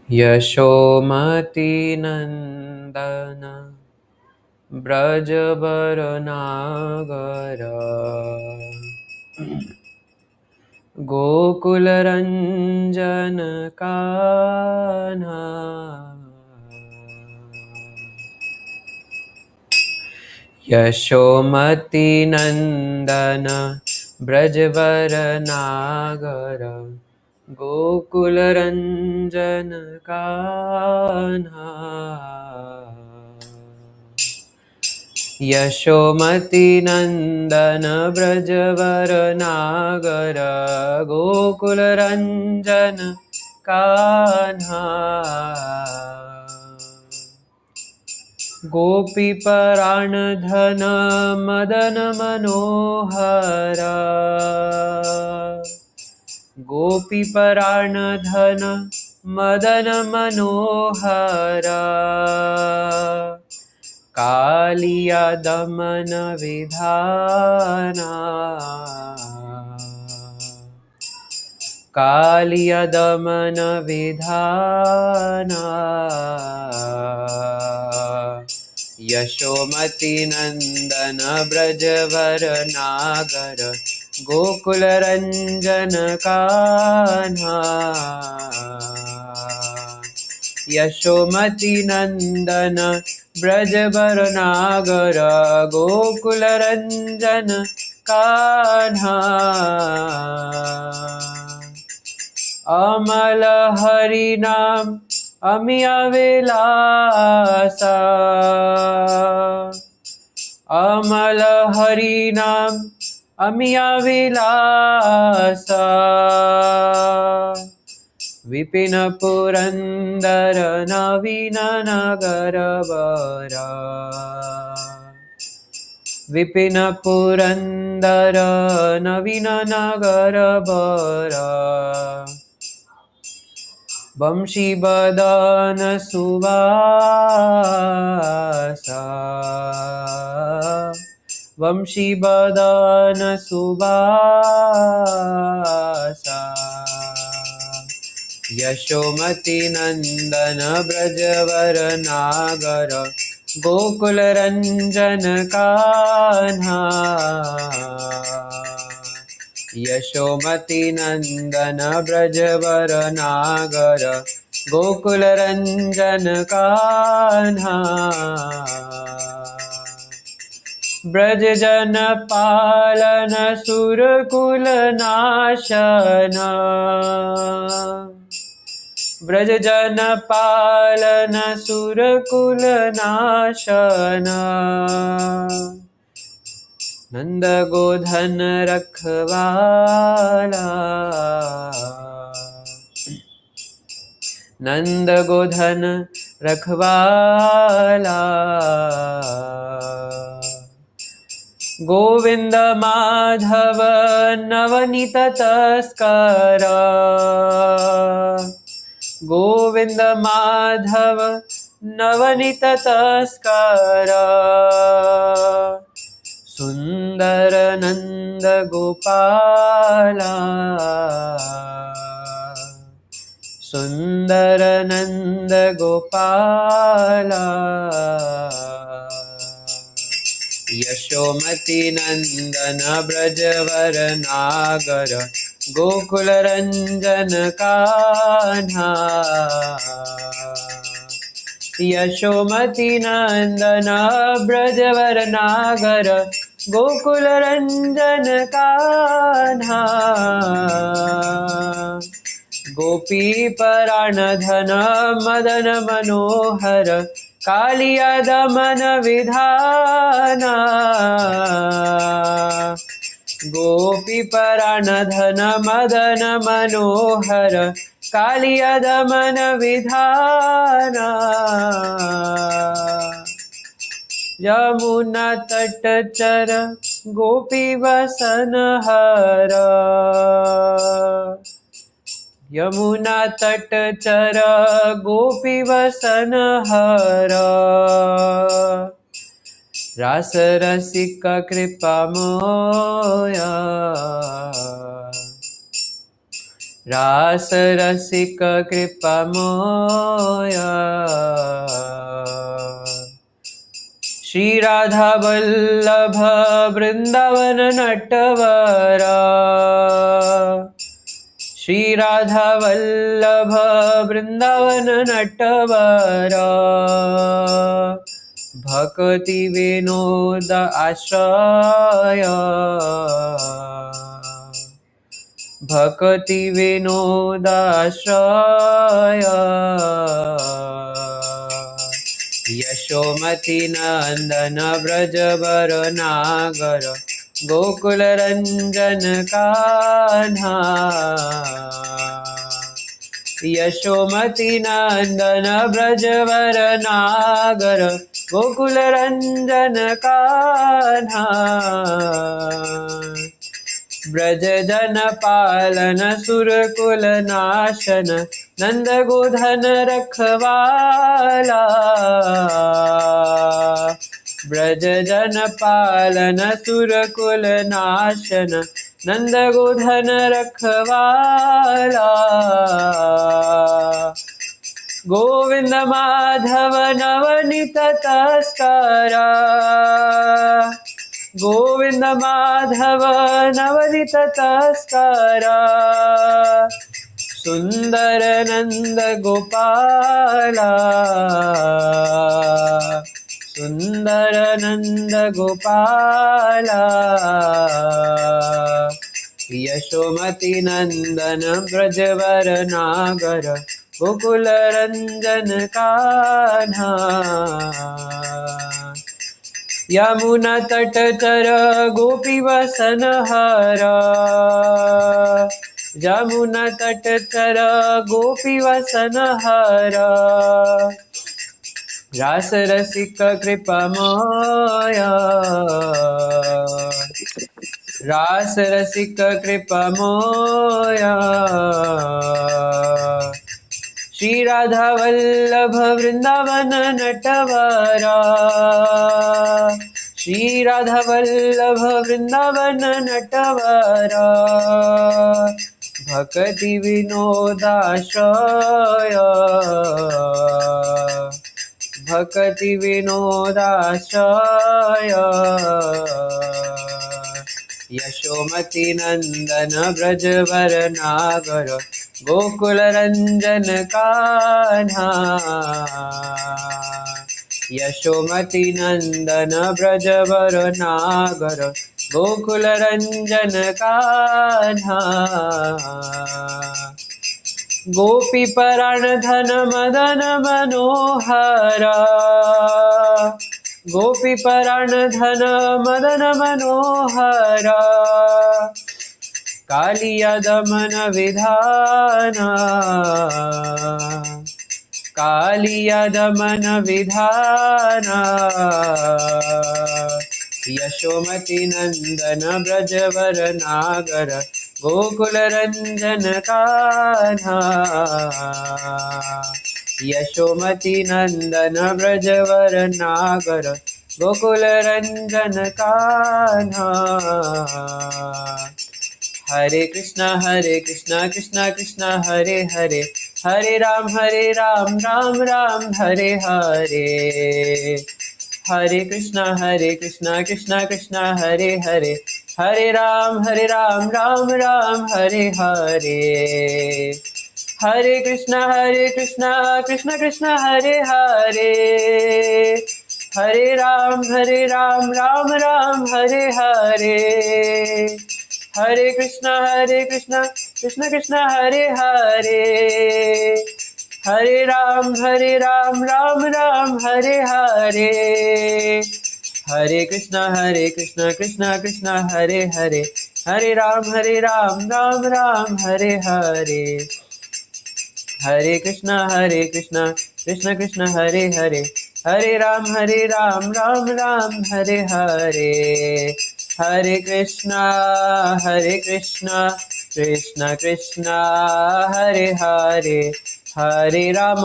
यशोमती नंदन ब्रजवर नागर गोकुल रंजन कान्हा यशोमती नंदन ब्रजवर नागर गोकुल रंजन कान्हा यशोमती नंदन ब्रजवर नागर गोकुल रंजन कान्हा गोपी पराण धन मदन मनोहर गोपी पराण धन मदन मनोहर कालिया दमन विधाना कालिया दमन विधाना यशोमती नंदन ब्रजवर नागर गोकुल रंजन कान्हा यशोमती नंदन ब्रजवर नागर गोकुल रंजन कान्हा अमल हरि नाम अमिया विलासा अमल हरि नाम अमिया विलासा विपिन पुरंदर नवीन नगर बरा विपिन पुरंदर नवीन नगर बरा वंशी बदन सुवासा वंशी बदन सुवासा यशोमती नंदन ब्रजवर नागर गोकुल रंजन कान्हा यशोमती नंदन ब्रजवर नागर गोकुल रंजन कान्हा ब्रज जन पालन सुरकुल नाशना ब्रज जन पालन सुरकुल नाशना नंद गोधन रखवाला नंद गोधन रखवाला गोविंद माधव नवनीत तस्कर गोविंद माधव नवनीत तस्कर सुंदर नंद गोपाला सुंदर नंद गोपाला यशोमती नंदन ब्रजवर नागर गोकुल रंजन कान्हा यशोमती नंदन ब्रजवर नागर गोकुल रंजन कान्हा गोपी पराण धन मदन मनोहर कालिया दमन विधाना गोपी पराण धन मदन मनोहर कालिया दमन विधाना यमुना तट चर गोपी वसन हर यमुना तट चर गोपी वसन हर रास रसिक कृपा मोया रास रसिक कृपामोया श्री राधा वल्लभ वृंदावन नटवरा श्री राधा वल्लभ वृंदावन नटवरा भक्ति विनोद आश्रय भक्ति विनोद आश्रय यशोमति नंदन व्रजवर नागर गोकुल रंजन कान्हा यशोमति नंदन व्रजवर नागर गोकुल रंजन कान्हा ब्रज जन पालन सुरकुल नाशन नंद गोधन रखवाला ब्रज जन पालन सुरकुल नाशन नंद गोधन रखवाला गोविंद माधव नवनीत तस्करा गोविंद माधव नवनीत तस्करा सुंदर नंद गोपाला सुंदर नंद गोपाला यशोमति नंदन ब्रजवर नागर गोकुल रंजन कान्हा यमुना तट चर गोपी वसन हरा यमुना तट चर गोपी वसन हरा रास रसिक कृपामोया रास रसिक कृपामोया श्री राधा वल्लभ वृंदावन नटवरा श्री राधा वल्लभ वृंदावन नटवरा भक्ति विनोदाश्रय भक्ति विनोदाश्रय यशोमति नंदन ब्रजवर नागर गोकुल रंजन कान्हा यशोमति नंदन ब्रजवर नागर गोकुल रंजन कान्हा गोपी पराण धन मदन मनोहरा गोपी पराण धन मदन मनोहरा कालिया दमन विधाना कालिया दमन विधाना यशोमति नंदन ब्रजवर नागर गोकुल रंजन कान्हा यशोमति नंदन ब्रजवर नागर गोकुल रंजन कान्हा हरे Krishna Krishna Krishna Hare Hare Hare Ram Ram Ram Hare Hare Hare Krishna Krishna Krishna Hare Hare Hare Ram Ram Ram Hare Hare Hare Krishna Krishna Krishna Hare Hare Hare Ram Ram Ram Hare Hare Hare Krishna Krishna Krishna Hare Hare Hare Ram Ram Ram Hare Hare Hare Krishna Krishna Krishna Hare Hare Hare Ram Ram Ram Hare Hare Hare Krishna Krishna Krishna Hare Hare Hare Ram Ram Ram Hare Hare Hare Krishna Krishna Krishna Hare Hare Hare Ram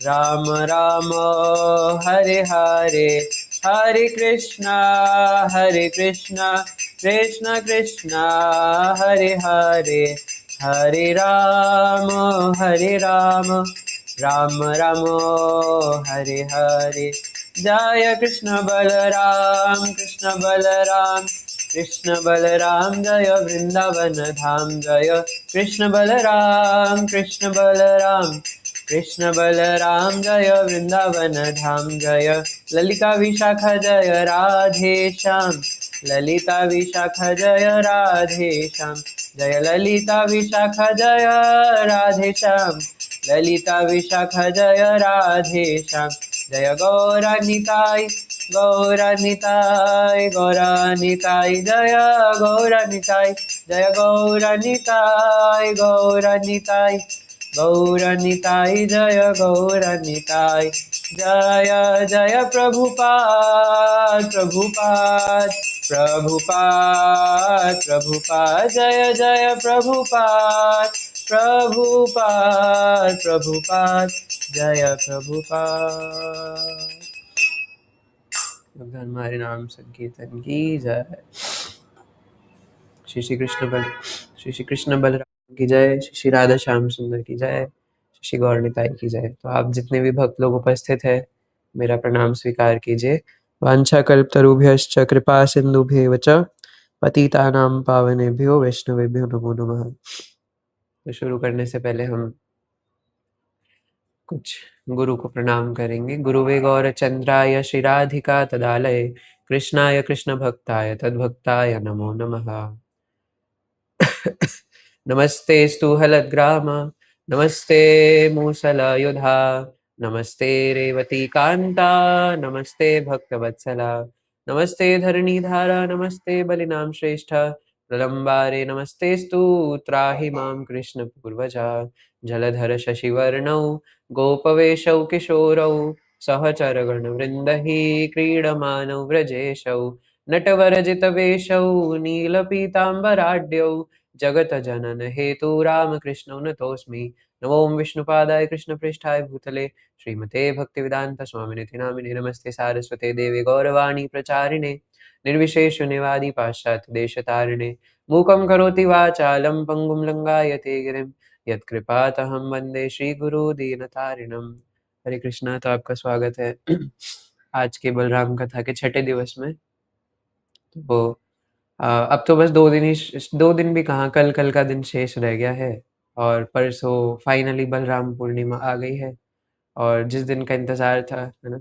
Ram Ram Hare Hare Hare Krishna Krishna Krishna Hare Hare Hare Rama Hare Rama Rama Rama Hare Hare Jaya Krishna Balaram Krishna Balaram Krishna Balaram Jaya Vrindavan Dham Jaya Krishna Balaram Krishna Balaram Krishna Balaram Jaya Vrindavan Dham Jaya Lalita Vishakha Jaya Radhe Sham Lalita Vishakha Jaya Radhe Sham Jaya Lalita Vishakha Jaya Radhe Sham Lalita Vishakha Jaya Radhe Sham Jaya Gaura Nitai Gaura Nitai Gaura Nitai Jaya Gaura Nitai Jaya Gaura Nitai Gaura Nitai Gaura Nitai Jaya Gaura Nitai Jaya Jaya Prabhupada Prabhupada Prabhupada Prabhupada Jaya Jaya Prabhupada Prabhupada Prabhupada Jaya Prabhupada भगवान हमारे नाम संकीर्तन की जय श्री श्री कृष्ण बलराम की जय श्री राधा श्याम सुंदर की जय श्री गौर निताई की जय। तो आप जितने भी भक्त लोग उपस्थित हैं मेरा प्रणाम स्वीकार कीजिए। वांछा कल्पतरुभ्यश्च कृपा सिंधुभ्येव च पतितानां पावनेभ्यो वैष्णवेभ्यो नमो नमः। तो शुरू करने से पहले हम कुछ गुरु को प्रणाम करेंगे। गुरुवे गौर चंद्राय श्रीराधिका तदालय कृष्णाय कृष्ण भक्ताय तद्भक्ताय नमो नमः। नमस्तेस्तु हलग्राम नमस्ते मूसलयुधा नमस्ते रेवती कांता नमस्ते भक्तवत्सला नमस्ते धरणीधारा नमस्ते बलिनाम श्रेष्ठ प्रलंबारे नमस्तेस्तु त्राहि मां कृष्ण पूर्वजा जलधर शशिवर्णौ गोपवेशौ किशोरौ सहचरगणवृन्दहि क्रीडमानौ व्रजेशौ नटवरजितवेशौ नीलपीताम्बराढ्यौ जगत जनन हेतु राम कृष्ण नतोस्मि। नमो विष्णुपादाय कृष्णपृष्ठाय भूतले श्रीमते भक्तिवेदांत स्वामिनिति नामिने नमस्ते सारस्वते देवे गौरवाणी प्रचारिणे निर्विशेष निवादी पाश्चात्य देशतारिणे मूकं करोति वाचालं पंगुं लंगायते गिरिं यत्कृपातहं वन्दे श्रीगुरु दीनतारिणम्। हरे कृष्णा। तो आपका स्वागत है आज के बलराम कथा के छठे दिवस में। तो अब तो बस 2 दिन भी कहाँ, कल का दिन शेष रह गया है और परसों फाइनली बलराम पूर्णिमा आ गई है। और जिस दिन का इंतज़ार था, है ना,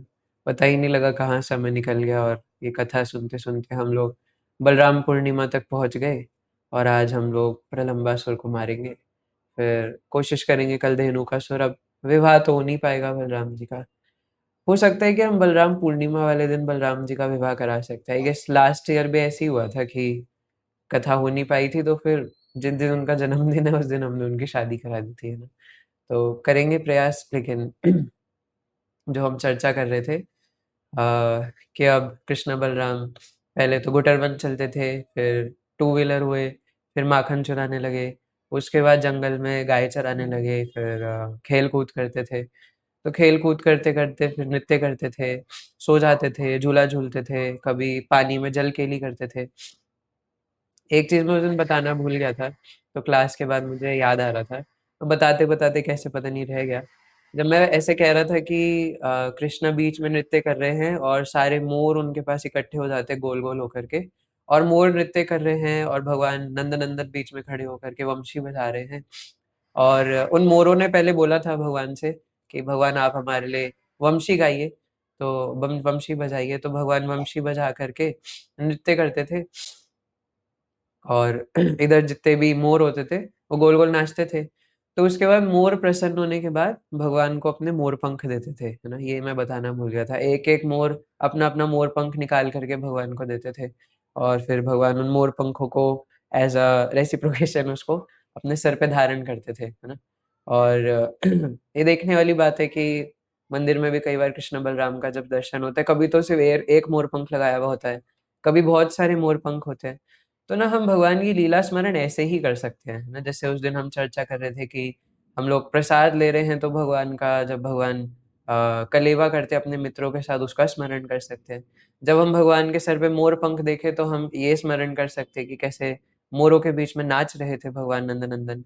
पता ही नहीं लगा कहाँ समय निकल गया और ये कथा सुनते सुनते हम लोग बलराम पूर्णिमा तक पहुँच गए। और आज हम लोग प्रलंबासुर को मारेंगे, फिर कोशिश करेंगे कल धेनुकासुर। अब विवाह तो हो नहीं पाएगा बलराम जी का। हो सकता है कि हम बलराम पूर्णिमा वाले दिन बलराम जी का विवाह करा सकते हैं। आई गेस लास्ट ईयर भी ऐसे ही हुआ था कि कथा हो नहीं पाई थी, तो फिर जिस दिन उनका जन्मदिन है उस दिन हमने उनकी शादी करा दी थी, है ना। तो करेंगे प्रयास। लेकिन जो हम चर्चा कर रहे थे कि अब कृष्ण बलराम पहले तो गुटरवन चलते थे, फिर टू व्हीलर हुए, फिर माखन चुराने लगे, उसके बाद जंगल में गाय चराने लगे, फिर खेल कूद करते थे। तो खेल कूद करते करते फिर नृत्य करते थे, सो जाते थे, झूला झूलते थे, कभी पानी में जल केली करते थे। एक चीज़ मैं उस दिन बताना भूल गया था, तो क्लास के बाद मुझे याद आ रहा था, तो बताते-बताते कैसे पता नहीं रह गया। जब मैं ऐसे कह रहा था कि कृष्णा बीच में नृत्य कर रहे हैं और सारे मोर उनके पास इकट्ठे हो जाते हैं गोल-गोल होकर के, और मोर नृत्य कर रहे हैं और भगवान नंदनंदन बीच में खड़े होकर के वंशी बजा रहे हैं। और उन मोरों ने पहले बोला था भगवान से कि भगवान आप हमारे लिए वंशी गाइए, तो वंशी बजाइए। तो भगवान वंशी बजा करके नृत्य करते थे और इधर जितने भी मोर होते थे वो गोल-गोल नाचते थे। तो उसके बाद मोर प्रसन्न होने के बाद भगवान को अपने मोर पंख देते थे, है ना? ये मैं बताना भूल गया था। एक-एक मोर अपना-अपना मोर पंख निकाल कर के भगवान को देते थे और फिर भगवान उन मोर पंखों को एज़ अ रेसिप्रोकेशन उसको अपने सर पे धारण करते थे, है ना? और ये देखने वाली बात है कि मंदिर में भी कई बार कृष्ण बलराम का जब दर्शन होता है, कभी तो सिर्फ़ एक मोर पंख लगाया हुआ होता है, कभी बहुत सारे मोर पंख होते हैं। तो ना हम भगवान की लीला स्मरण ऐसे ही कर सकते हैं, है ना? जैसे उस दिन हम चर्चा कर रहे थे कि हम लोग प्रसाद ले रहे हैं तो भगवान का, जब भगवान कलेवा करते अपने मित्रों के साथ उसका स्मरण कर सकते हैं। जब हम भगवान के सर पे मोर पंख देखे तो हम ये स्मरण कर सकते हैं कि कैसे मोरों के बीच में नाच रहे थे भगवान नंदनंदन।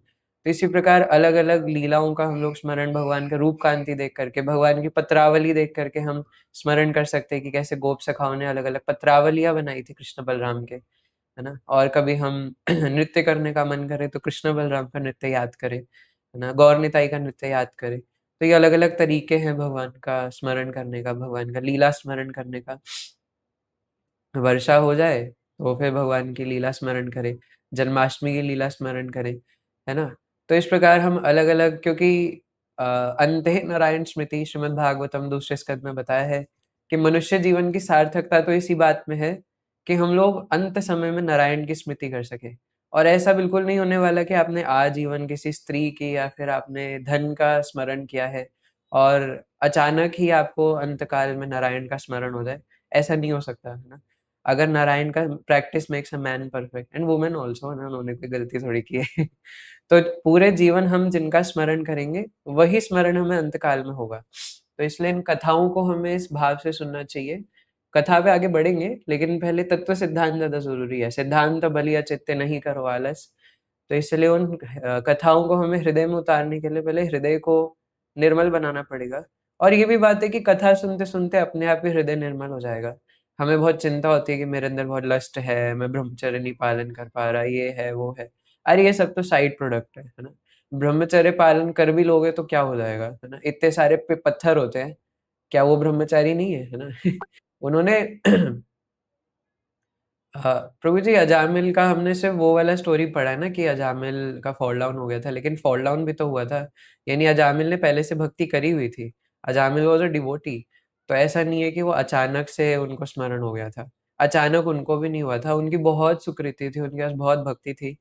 तो इसी प्रकार अलग-अलग लीलाओं का हम लोग स्मरण भगवान के रूप कांति देख करके, भगवान की पत्रावली देख करके हम स्मरण कर सकते हैं कि कैसे गोप सखाओं ने अलग-अलग पत्रावलियाँ बनाई थी कृष्ण बलराम के, है ना? और कभी हम नृत्य करने का मन करे तो कृष्ण बलराम का नृत्य याद करें, है ना? गौर निताई का नृत्य याद करें। तो ये अलग-अलग तरीके हैं भगवान का स्मरण करने का, भगवान का लीला स्मरण करने का। वर्षा हो जाए तो फिर भगवान की लीला स्मरण करें, जन्माष्टमी की लीला स्मरण करें, है ना? तो इस प्रकार हम अलग-अलग, क्योंकि अंते नारायण स्मृति श्रीमद् भागवतम दूसरे स्कंद में बताया है कि मनुष्य जीवन की सार्थकता तो इसी बात में है कि हम लोग अंत समय में नारायण की स्मृति कर सकें। और ऐसा बिल्कुल नहीं होने वाला कि आपने आजीवन किसी स्त्री की या फिर आपने धन का स्मरण किया है और अचानक ही आपको अंत काल में नारायण का स्मरण हो जाए, ऐसा नहीं हो सकता, है ना? अगर नारायण का practice makes a man perfect and women also, है ना? उन्होंने कोई गलती थोड़ी की है। तो पूरे जीवन हम जिनका स्मरण करेंगे, वही स्मरण हमें अंतकाल में होगा। तो इसलिए इन कथाओं को हमें इस भाव से सुनना चाहिए। कथा पे आगे बढ़ेंगे, लेकिन पहले तत्व सिद्धांत ज़्यादा ज़रूरी है। सिद्धांत बलिया चित्त नहीं करो आलस। तो इसलिए उन कथाओं को हमें हृदय में उतारने के लिए पहले हृदय को निर्मल बनाना पड़ेगा। और ये भी बात है कि कथा सुनते-सुनते अपने आप ही हृदय निर्मल हो जाएगा। हमें बहुत चिंता होती है कि मेरे अंदर बहुत लस्ट है, मैं ब्रह्मचर्य नहीं पालन कर पा रहा, ये है, वो है। अरे ये सब तो साइड प्रोडक्ट है ना? ब्रह्मचर्य पालन कर भी लोगे तो क्या हो जाएगा, है ना? इतने सारे पे पत्थर होते हैं, क्या वो ब्रह्मचारी नहीं है, है ना? उन्होंने हाँ, प्रभु जी अजामिल का हमने सिर्फ़ वो वाला स्टोरी पढ़ा है ना कि अजामिल का फॉल डाउन हो गया था, लेकिन फॉल डाउन भी तो हुआ था। यानी अजामिल ने पहले से भक्ति करी हुई थी। Ajamil was a devotee. तो ऐसा नहीं है कि वो अचानक से उनको स्मरण हो गया था। अचानक उनको भी नहीं हुआ था, उनकी बहुत सुकृति थी, उनके पास बहुत भक्ति थी।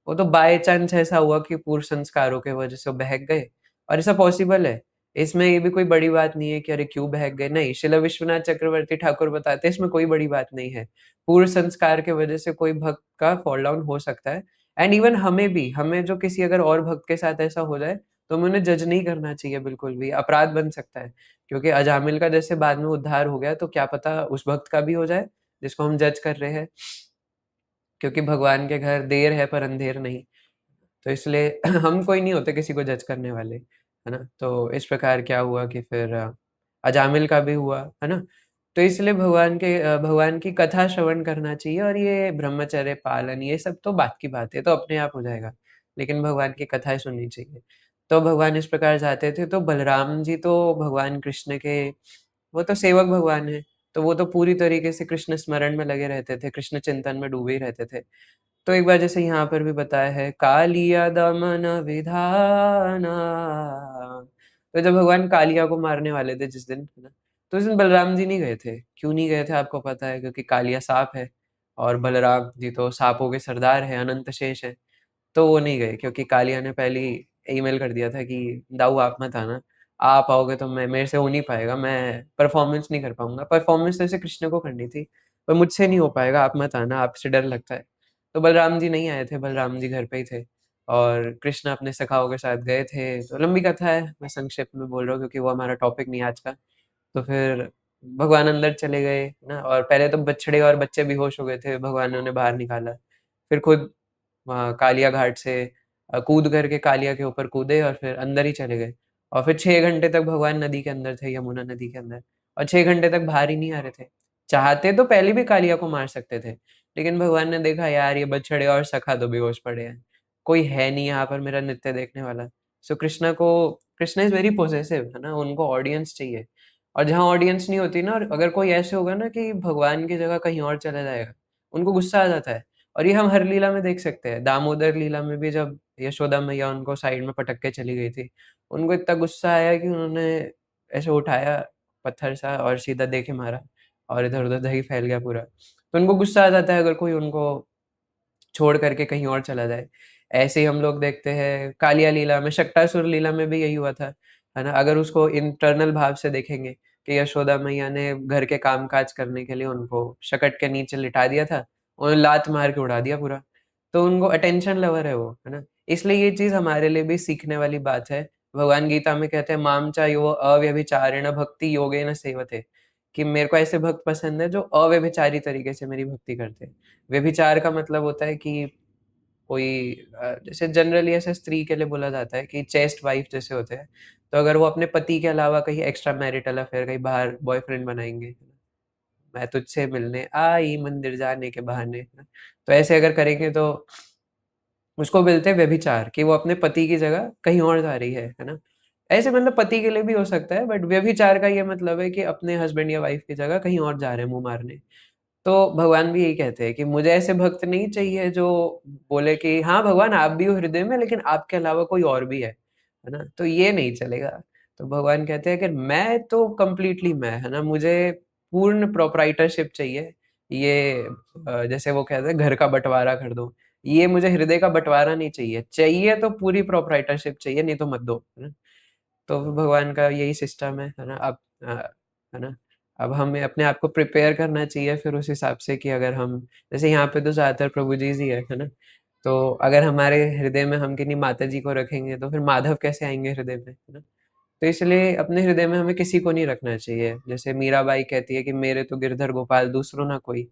वो तो बाय चांस ऐसा हुआ कि पूर्व संस्कारों के वजह से वो बहक गए और ऐसा पॉसिबल है। इसमें ये भी कोई बड़ी बात नहीं है कि अरे क्यों बहक गए? नहीं, श्रील विश्वनाथ चक्रवर्ती ठाकुर बताते हैं इसमें कोई बड़ी बात नहीं है। पूर्व संस्कार के वजह से कोई भक्त का फॉल डाउन हो सकता है एंड इवन हमें भी, हमें जो किसी अगर और भक्त के साथ ऐसा हो जाए, तो हमें उन्हें जज नहीं करना चाहिए बिल्कुल भी, अपराध बन सकता है। क्योंकि अजामिल का जैसे बाद में उद्धार हो गया, तो क्या पता उस भक्त का भी हो जाए, जिसको हम जज कर रहे हैं। क्योंकि भगवान के घर देर है पर अंधेर नहीं। तो इसलिए हम कोई नहीं होते किसी को जज करने वाले, है ना? तो इस प्रकार क्या हुआ कि फिर अजामिल का भी हुआ, है ना? तो इसलिए भगवान की कथा श्रवण करना चाहिए और ये ब्रह्मचर्य पालन ये सब तो बात की बात है, तो अपने आप हो जाएगा। लेकिन भगवान की कथाएँ सुननी चाहिए। तो भगवान इस प्रकार जाते थे, तो बलराम जी तो भगवान कृष्ण के वो तो सेवक भगवान हैं, तो वो तो पूरी तरीके से कृष्ण स्मरण में लगे रहते थे, कृष्ण चिंतन में डूबे ही रहते थे। तो एक बार जैसे यहाँ पर भी बताया है कालिया दमन विधाना। तो जब भगवान कालिया को मारने वाले थे जिस दिन, है ना? तो उस दिन बलराम जी नहीं गए थे। क्यों नहीं गए थे आपको पता है, क्योंकि कालिया साँप है और बलराम जी तो साँपों के सरदार हैं, अनंत शेष हैं। तो वो नहीं गए क्योंकि कालिया ने पहले ही ईमेल कर दिया था कि दाऊ आप मत आना। आप आओगे तो मैं मेरे से हो नहीं पाएगा, मैं परफ़ॉर्मेंस नहीं कर पाऊँगा। परफ़ॉर्मेंस तो ऐसे कृष्ण को करनी थी, पर मुझसे नहीं हो पाएगा, आप मत आना, आपसे डर लगता है। तो बलराम जी नहीं आए थे, बलराम जी घर पे ही थे और कृष्ण अपने सखाओं के साथ गए थे। तो लंबी कथा है, मैं संक्षेप में बोल रहा हूँ क्योंकि वो हमारा टॉपिक नहीं है आज का। तो फिर भगवान अंदर चले गए ना, और पहले तो बछड़े और बच्चे बेहोश हो गए थे, भगवान ने उन्हें बाहर निकाला। फिर खुद वहाँ कालिया घाट से कूद करके कालिया के ऊपर कूदे और फिर अंदर ही चले गए। और फिर 6 घंटे तक भगवान नदी के अंदर थे, यमुना नदी के अंदर, और 6 घंटे तक बाहर ही नहीं आ रहे थे। चाहते तो पहले भी कालिया को मार सकते थे, लेकिन भगवान ने देखा यार ये बछड़े और सखा तो बेहोश पड़े हैं, कोई है नहीं यहाँ पर मेरा नृत्य देखने वाला। सो कृष्णा इज़ वेरी पॉसेसिव, है ना? उनको ऑडियंस चाहिए, और जहाँ ऑडियंस नहीं होती ना, और अगर कोई ऐसे होगा ना कि भगवान की जगह कहीं और चला जाएगा, उनको गुस्सा आ जाता है। और ये हम हर लीला में देख सकते हैं। दामोदर लीला में भी जब यशोदा मैया उनको साइड में पटक के चली गई थी, उनको इतना गुस्सा आया कि उन्होंने ऐसे उठाया पत्थर सा और सीधा दे के मारा और इधर-उधर दही फैल गया पूरा। तो उनको गुस्सा आ जाता है अगर कोई उनको छोड़ करके कहीं और चला जाए। ऐसे ही हम लोग देखते हैं कालिया लीला में, शक्टासुर लीला में भी यही हुआ था, है ना? अगर उसको इंटरनल भाव से देखेंगे कि यशोदा मैया ने घर के काम-काज करने के लिए उनको शकट के नीचे लिटा दिया था, उन्हें लात मार के उड़ा दिया पूरा। तो उनको अटेंशन लवर है वो, है ना? इसलिए ये चीज़ हमारे लिए भी सीखने वाली बात है। भगवान गीता में कहते हैं माम चायो अव्यभिचारेण भक्ति योगेन सेवते, कि मेरे को ऐसे भक्त पसंद है जो अव्यभिचारी तरीके से मेरी भक्ति करते हैं। व्यभिचार का मतलब होता है कि कोई जैसे जनरली ऐसे स्त्री के लिए बोला जाता है कि चेस्ट वाइफ जैसे होते हैं, तो अगर वो अपने पति के अलावा कहीं एक्स्ट्रा मैरिटल अफेयर कहीं बाहर बॉयफ्रेंड बनाएंगे, मैं तुझसे मिलने आई मंदिर जाने के बहाने, तो ऐसे अगर करेंगे तो उसको बोलते हैं व्यभिचार, कि वो अपने पति की जगह कहीं और जा रही है ना? ऐसे मतलब पति के लिए भी हो सकता है, बट व्यभिचार का ये मतलब है कि अपने हस्बैंड या वाइफ की जगह कहीं और जा रहे हैं मुँह मारने। तो भगवान भी यही कहते हैं कि मुझे ऐसे भक्त नहीं चाहिए जो बोले कि हाँ, भगवान आप भी हो हृदय में, लेकिन आपके अलावा कोई और भी है ना? तो ये नहीं चलेगा। तो भगवान कहते हैं कि मैं तो कंप्लीटली मैं, है ना? मुझे पूर्ण प्रोप्राइटरशिप चाहिए। ये जैसे वो कहते हैं घर का बँटवारा कर दो। ये मुझे हृदय का बँटवारा नहीं चाहिए। चाहिए तो पूरी प्रोप्राइटरशिप चाहिए, नहीं तो मत दो, है ना? तो भगवान का यही सिस्टम है ना? अब अ, है ना? अब हमें अपने आप को प्रिपेयर करना चाहिए फिर उस हिसाब से कि अगर हम जैसे यहाँ पे तो ज़्यादातर प्रभु जी ही है ना? तो अगर हमारे हृदय में हम किन्हीं माता जी को रखेंगे तो फिर माधव कैसे आएँगे हृदय में, है ना? तो इसलिए अपने हृदय में हमें किसी को नहीं रखना चाहिए। जैसे मीराबाई कहती है कि मेरे तो गिरधर गोपाल दूसरों ना कोई।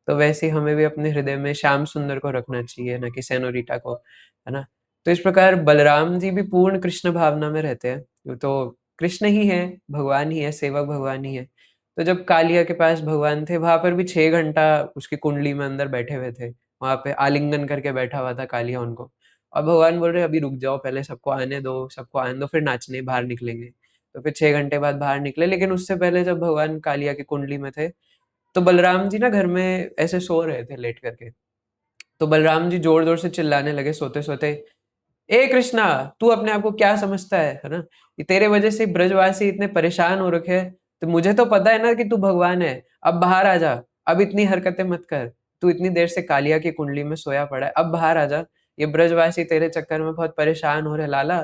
तो वैसे ही हमें भी अपने हृदय में श्याम सुंदर को रखना चाहिए, ना कि सेनोरिटा को, है ना? तो इस प्रकार बलराम जी भी पूर्ण कृष्ण भावना में रहते हैं। तो कृष्ण ही हैं, भगवान ही है, सेवक भगवान ही है। तो जब कालिया के पास भगवान थे, वहाँ पर भी 6 घंटा उसकी कुंडली में अंदर बैठे हुए थे। वहाँ पे आलिंगन करके बैठा हुआ था कालिया उनको। और भगवान बोल रहे अभी रुक जाओ, पहले सबको आने दो, फिर नाचने बाहर निकलेंगे। तो फिर 6 घंटे बाद बाहर निकले, लेकिन उससे पहले जब भगवान कालिया की कुंडली में थे, तो बलराम जी ना घर में ऐसे सो रहे थे लेट करके। तो बलराम जी जोर-जोर से चिल्लाने लगे सोते-सोते, "ए कृष्णा! तू अपने आप को क्या समझता है ना? ये तेरे वजह से ब्रजवासी इतने परेशान हो रखे हैं। तो मुझे तो पता है ना कि तू भगवान है। अब बाहर आ जा। अब इतनी हरकतें मत कर। तू इतनी देर से कालिया की कुंडली में सोया पड़ा है। अब बाहर आ जा। ये ब्रजवासी तेरे चक्कर में बहुत परेशान हो रहे हैं लाला।"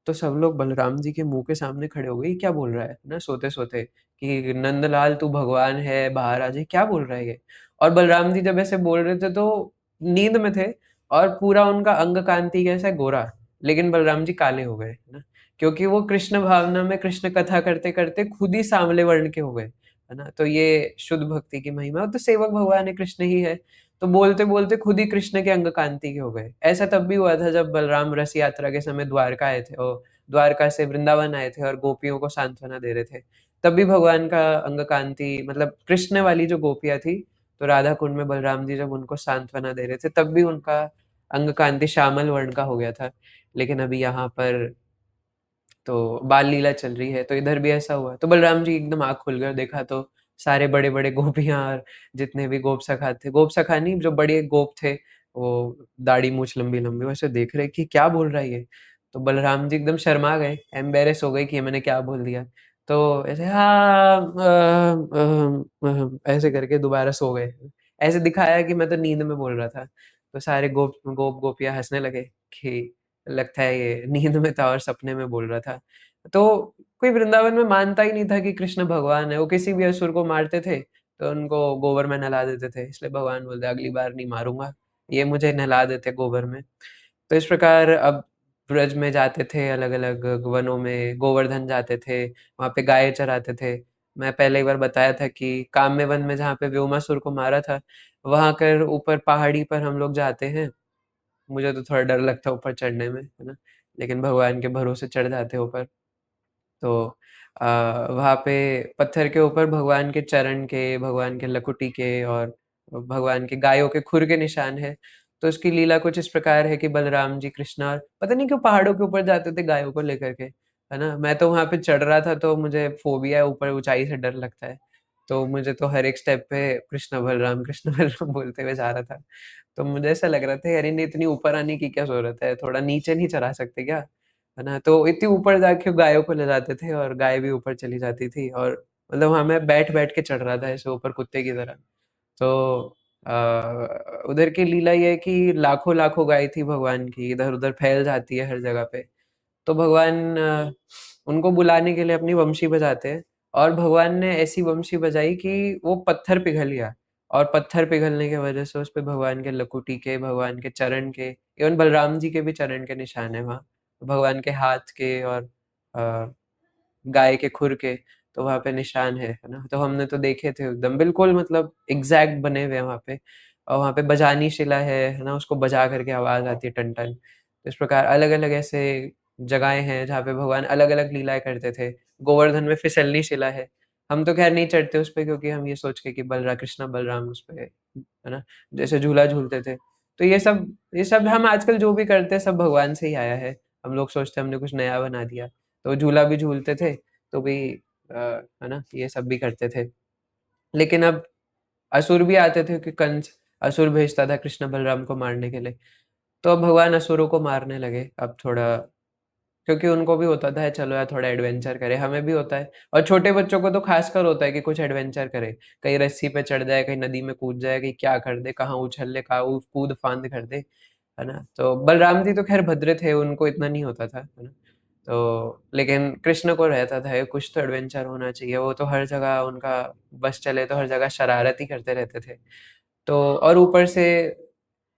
तो सब लोग बलराम जी के मुँह के सामने खड़े हो गए, ये क्या बोल रहा है ना सोते-सोते, कि नंदलाल तू भगवान है, बाहर आ जा, क्या बोल रहा है ये? और बलराम जी जब ऐसे बोल रहे थे तो नींद में थे और पूरा उनका अंग कांति कैसा गोरा, लेकिन बलराम जी काले हो गए, है ना? क्योंकि वो कृष्ण भावना में कृष्ण कथा करते-करते खुद ही सांवले वर्ण के हो गए, है ना? तो ये शुद्ध भक्ति की महिमा, तो सेवक भगवान है, कृष्ण ही है। तो बोलते-बोलते खुद ही कृष्ण के अंग कांति के हो गए। ऐसा तब भी हुआ था जब बलराम रथ यात्रा के समय द्वारका आए थे और द्वारका से वृंदावन आए थे और गोपियों को सांत्वना दे रहे थे। तब भी भगवान का अंग कांति मतलब कृष्ण वाली जो गोपियाँ थी, तो राधा कुंड में बलराम जी जब उनको सांत्वना दे रहे थे, तब भी उनका अंग कांति श्यामल वर्ण का हो गया था। लेकिन अभी यहाँ पर तो बाल लीला चल रही है, तो इधर भी ऐसा हुआ। तो बलराम जी एकदम आँख खुल गए और देखा तो सारे बड़े-बड़े गोपियाँ और जितने भी गोप सखा थे, गोप सखा नहीं जो बड़े गोप थे, वो दाढ़ी मूँछ लंबी-लंबी वैसे देख रहे कि क्या बोल रहा है ये? तो बलराम जी एकदम शर्मा गए, एम्बैरेस हो गए कि ये मैंने क्या बोल दिया। तो ऐसे हाँ ऐसे करके दोबारा सो गए। ऐसे दिखाया कि मैं तो नींद में बोल रहा था। तो सारे गोपियाँ हँसने लगे कि लगता है ये नींद में था और सपने में बोल रहा था। तो कोई वृंदावन में मानता ही नहीं था कि कृष्ण भगवान है, वो किसी भी असुर को मारते थे, तो उनको गोबर में नहला देते थे, इसलिए भगवान बोलते अगली बार नहीं मारूँगा, ये मुझे नहला देते गोबर में। तो इस प्रकार अब ब्रज में जाते थे, अलग-अलग वनों में, गोवर्धन जाते थे, वहाँ पे गाय चराते थे। मैं पहले एक बार बताया था कि काम्य वन में जहाँ पे व्योमासुर को मारा था, वहाँ कर ऊपर पहाड़ी पर हम लोग जाते हैं। मुझे तो थोड़ा डर लगता है ऊपर चढ़ने में, है ना? लेकिन भगवान के भरोसे चढ़ जाते हैं ऊपर। तो अ, वहाँ पे पत्थर के ऊपर भगवान के चरण के, भगवान के लकुटी के और भगवान के गायों के खुर के निशान हैं। तो उसकी लीला कुछ इस प्रकार है कि बलराम जी, कृष्ण और पता नहीं क्यों पहाड़ों के ऊपर जाते थे गायों को लेकर के, है ना? मैं तो वहाँ पे चढ़ रहा था तो मुझे फ़ोबिया है, ऊपर ऊँचाई से डर लगता है। तो मुझे तो हर एक स्टेप पे कृष्ण बलराम बोलते हुए जा रहा था। तो मुझे ऐसा लग रहा था यार इन्हें इतनी ऊपर आने की क्या ज़रूरत है? थोड़ा नीचे नहीं चढ़ा सकते क्या? है ना? तो इतनी ऊपर जाके गायों को ले जाते थे और गाय भी ऊपर चली जाती थी और मतलब वहाँ मैं बैठ-बैठ के चढ़ रहा था ऐसे ऊपर कुत्ते की तरह। तो उधर की लीला ये है कि लाखों-लाखों गाय थी भगवान की, इधर-उधर फैल जाती है हर जगह पे। तो भगवान उनको बुलाने के लिए अपनी वंशी बजाते हैं और भगवान ने ऐसी वंशी बजाई कि वो पत्थर पिघल गया और पत्थर पिघलने की वजह से उसपे भगवान के लकुटी के, भगवान के चरण के, इवन बलराम जी के भी चरण के निशान हैं वहाँ। भगवान के हाथ के और अ, गाय के खुर के, तो वहाँ पे निशान है ना? तो हमने तो देखे थे एकदम बिल्कुल मतलब एग्ज़ैक्ट बने हुए हैं वहाँ पे। और वहाँ पे बजानी शिला है ना? उसको बजा कर के आवाज़ आती है टन-टन। तो इस प्रकार अलग-अलग ऐसे जगहें हैं जहाँ पे भगवान अलग-अलग लीलाएँ करते थे। गोवर्धन में फिसलनी शिला है। हम तो ख़ैर नहीं चढ़ते उस पे क्योंकि हम ये सोच के कि कृष्ण बलराम उस पे है ना? जैसे झूला झूलते थे। तो ये सब हम आजकल जो भी करते हैं सब भगवान से ही आया है। हम लोग सोचते हैं हमने कुछ नया बना दिया। तो झूला भी झूलते थे, तो भी है ना? ये सब भी करते थे। लेकिन अब असुर भी आते थे कि कंस असुर भेजता था कृष्ण बलराम को मारने के लिए। तो अब भगवान असुरों को मारने लगे अब थोड़ा, क्योंकि उनको भी होता था चलो यार थोड़ा एडवेंचर करें, हमें भी होता है और छोटे बच्चों को तो खासकर होता है कि कुछ एडवेंचर करे। कहीं रस्सी पे चढ़ जाए, कहीं नदी में कूद जाए, कहीं क्या कर दे, कहाँ उछल ले, कहाँ कूद-फांद कर दे, है ना? तो बलराम जी तो ख़ैर भद्र थे, उनको इतना नहीं होता था, है ना? तो लेकिन कृष्ण को रहता था ये कुछ तो एडवेंचर होना चाहिए, वो तो हर जगह उनका बस चले तो हर जगह शरारत ही करते रहते थे। तो और ऊपर से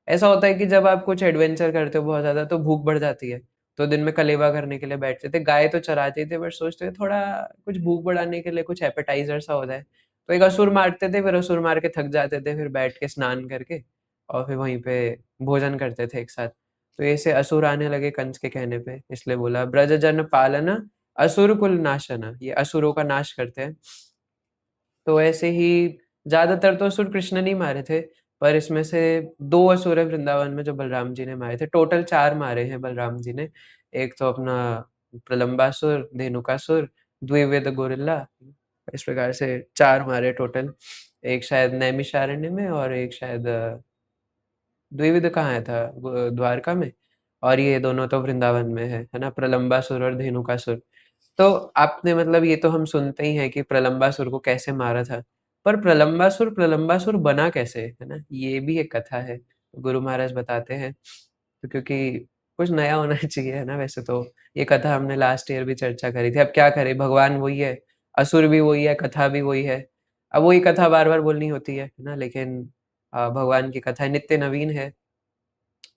ऐसा होता है कि जब आप कुछ एडवेंचर करते हो बहुत ज़्यादा तो भूख बढ़ जाती है। तो दिन में कलेवा करने के लिए बैठते थे, गाय तो चराते थे बट सोचते थे थोड़ा कुछ भूख बढ़ाने के लिए कुछ एपेटाइज़र सा हो जाए। तो एक असुर मारते थे, फिर असुर मार के थक जाते थे, फिर बैठ के स्नान करके और फिर वहीं पे भोजन करते थे एक साथ। तो ऐसे असुर आने लगे कंस के कहने पे, इसलिए बोला ब्रज जन पालना असुर कुल नाशना, ये असुरों का नाश करते हैं। तो ऐसे ही ज़्यादातर तो असुर कृष्ण ने मारे थे, पर इसमें से 2 असुर हैं वृंदावन में जो बलराम जी ने मारे थे। टोटल 4 मारे हैं बलराम जी ने। एक तो अपना प्रलंबासुर, धेनुकासुर, द्विविद गोरिल्ला, इस प्रकार से 4 मारे टोटल। एक शायद नैमिषारण्य में और एक शायद द्विविद कहाँ आया था? द्वारका में, और ये दोनों तो वृंदावन में है ना? प्रलंबासुर और धेनुकासुर। तो आपने मतलब ये तो हम सुनते ही हैं कि प्रलंबासुर को कैसे मारा था, पर प्रलंबासुर प्रलंबासुर बना कैसे, है ना? ये भी एक कथा है, गुरु महाराज बताते हैं। तो क्योंकि कुछ नया होना चाहिए, है ना? वैसे तो ये कथा हमने लास्ट ईयर भी चर्चा करी थी, अब क्या करें भगवान वही है, असुर भी वही है, कथा भी वही है। अब वही कथा बार-बार बोलनी होती है ना? लेकिन भगवान की कथा नित्य नवीन है।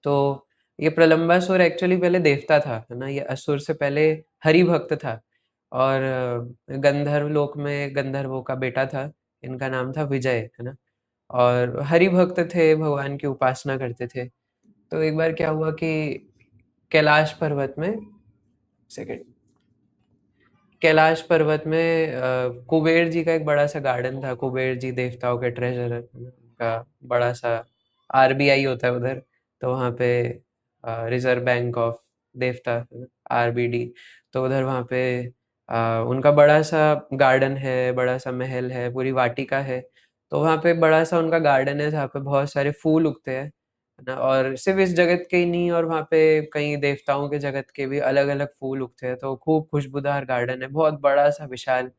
तो ये प्रलंबासुर एक्चुअली पहले देवता था, है ना? ये असुर से पहले हरि भक्त था और गंधर्व लोक में गंधर्वों का बेटा था, इनका नाम था विजय, है ना? और हरि भक्त थे, भगवान की उपासना करते थे। तो एक बार क्या हुआ कि कैलाश पर्वत में सेकंड कैलाश पर्वत में कुबेर जी का एक बड़ा-सा गार्डन था, कुबेर जी देवताओं के ट्रेज़रर का बड़ा-सा आरबीआई होता है उधर, तो वहाँ पे रिज़र्व बैंक ऑफ देवता आरबीडी, तो उधर वहाँ पे उनका बड़ा-सा गार्डन है, बड़ा-सा महल है, पूरी वाटिका है, तो वहाँ पे बड़ा-सा उनका गार्डन है जहाँ पे बहुत सारे फूल उगते हैं, है ना? और सिर्फ़ इस जगत के ही नहीं और वहाँ पे कई देवताओं के जगत के भी अलग-अलग फूल उगते हैं, तो खूब खुशबूदार गार्डन है, बहुत बड़ा-सा विशाल।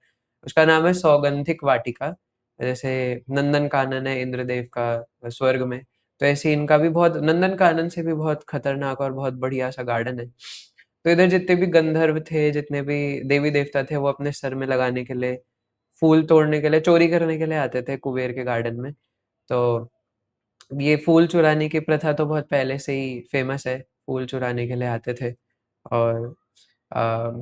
उसका नाम है सौगंधिक वाटिका, जैसे नंदनकानन है इंद्रदेव का स्वर्ग में, तो ऐसे ही इनका भी बहुत नंदनकानन से भी बहुत खतरनाक और बहुत बढ़िया-सा गार्डन है। तो इधर जितने भी गंधर्व थे, जितने भी देवी-देवता थे, वो अपने सर में लगाने के लिए, फूल तोड़ने के लिए, चोरी करने के लिए आते थे कुबेर के गार्डन में। तो ये फूल चुराने की प्रथा तो बहुत पहले से ही फ़ेमस है, फूल चुराने के लिए आते थे। और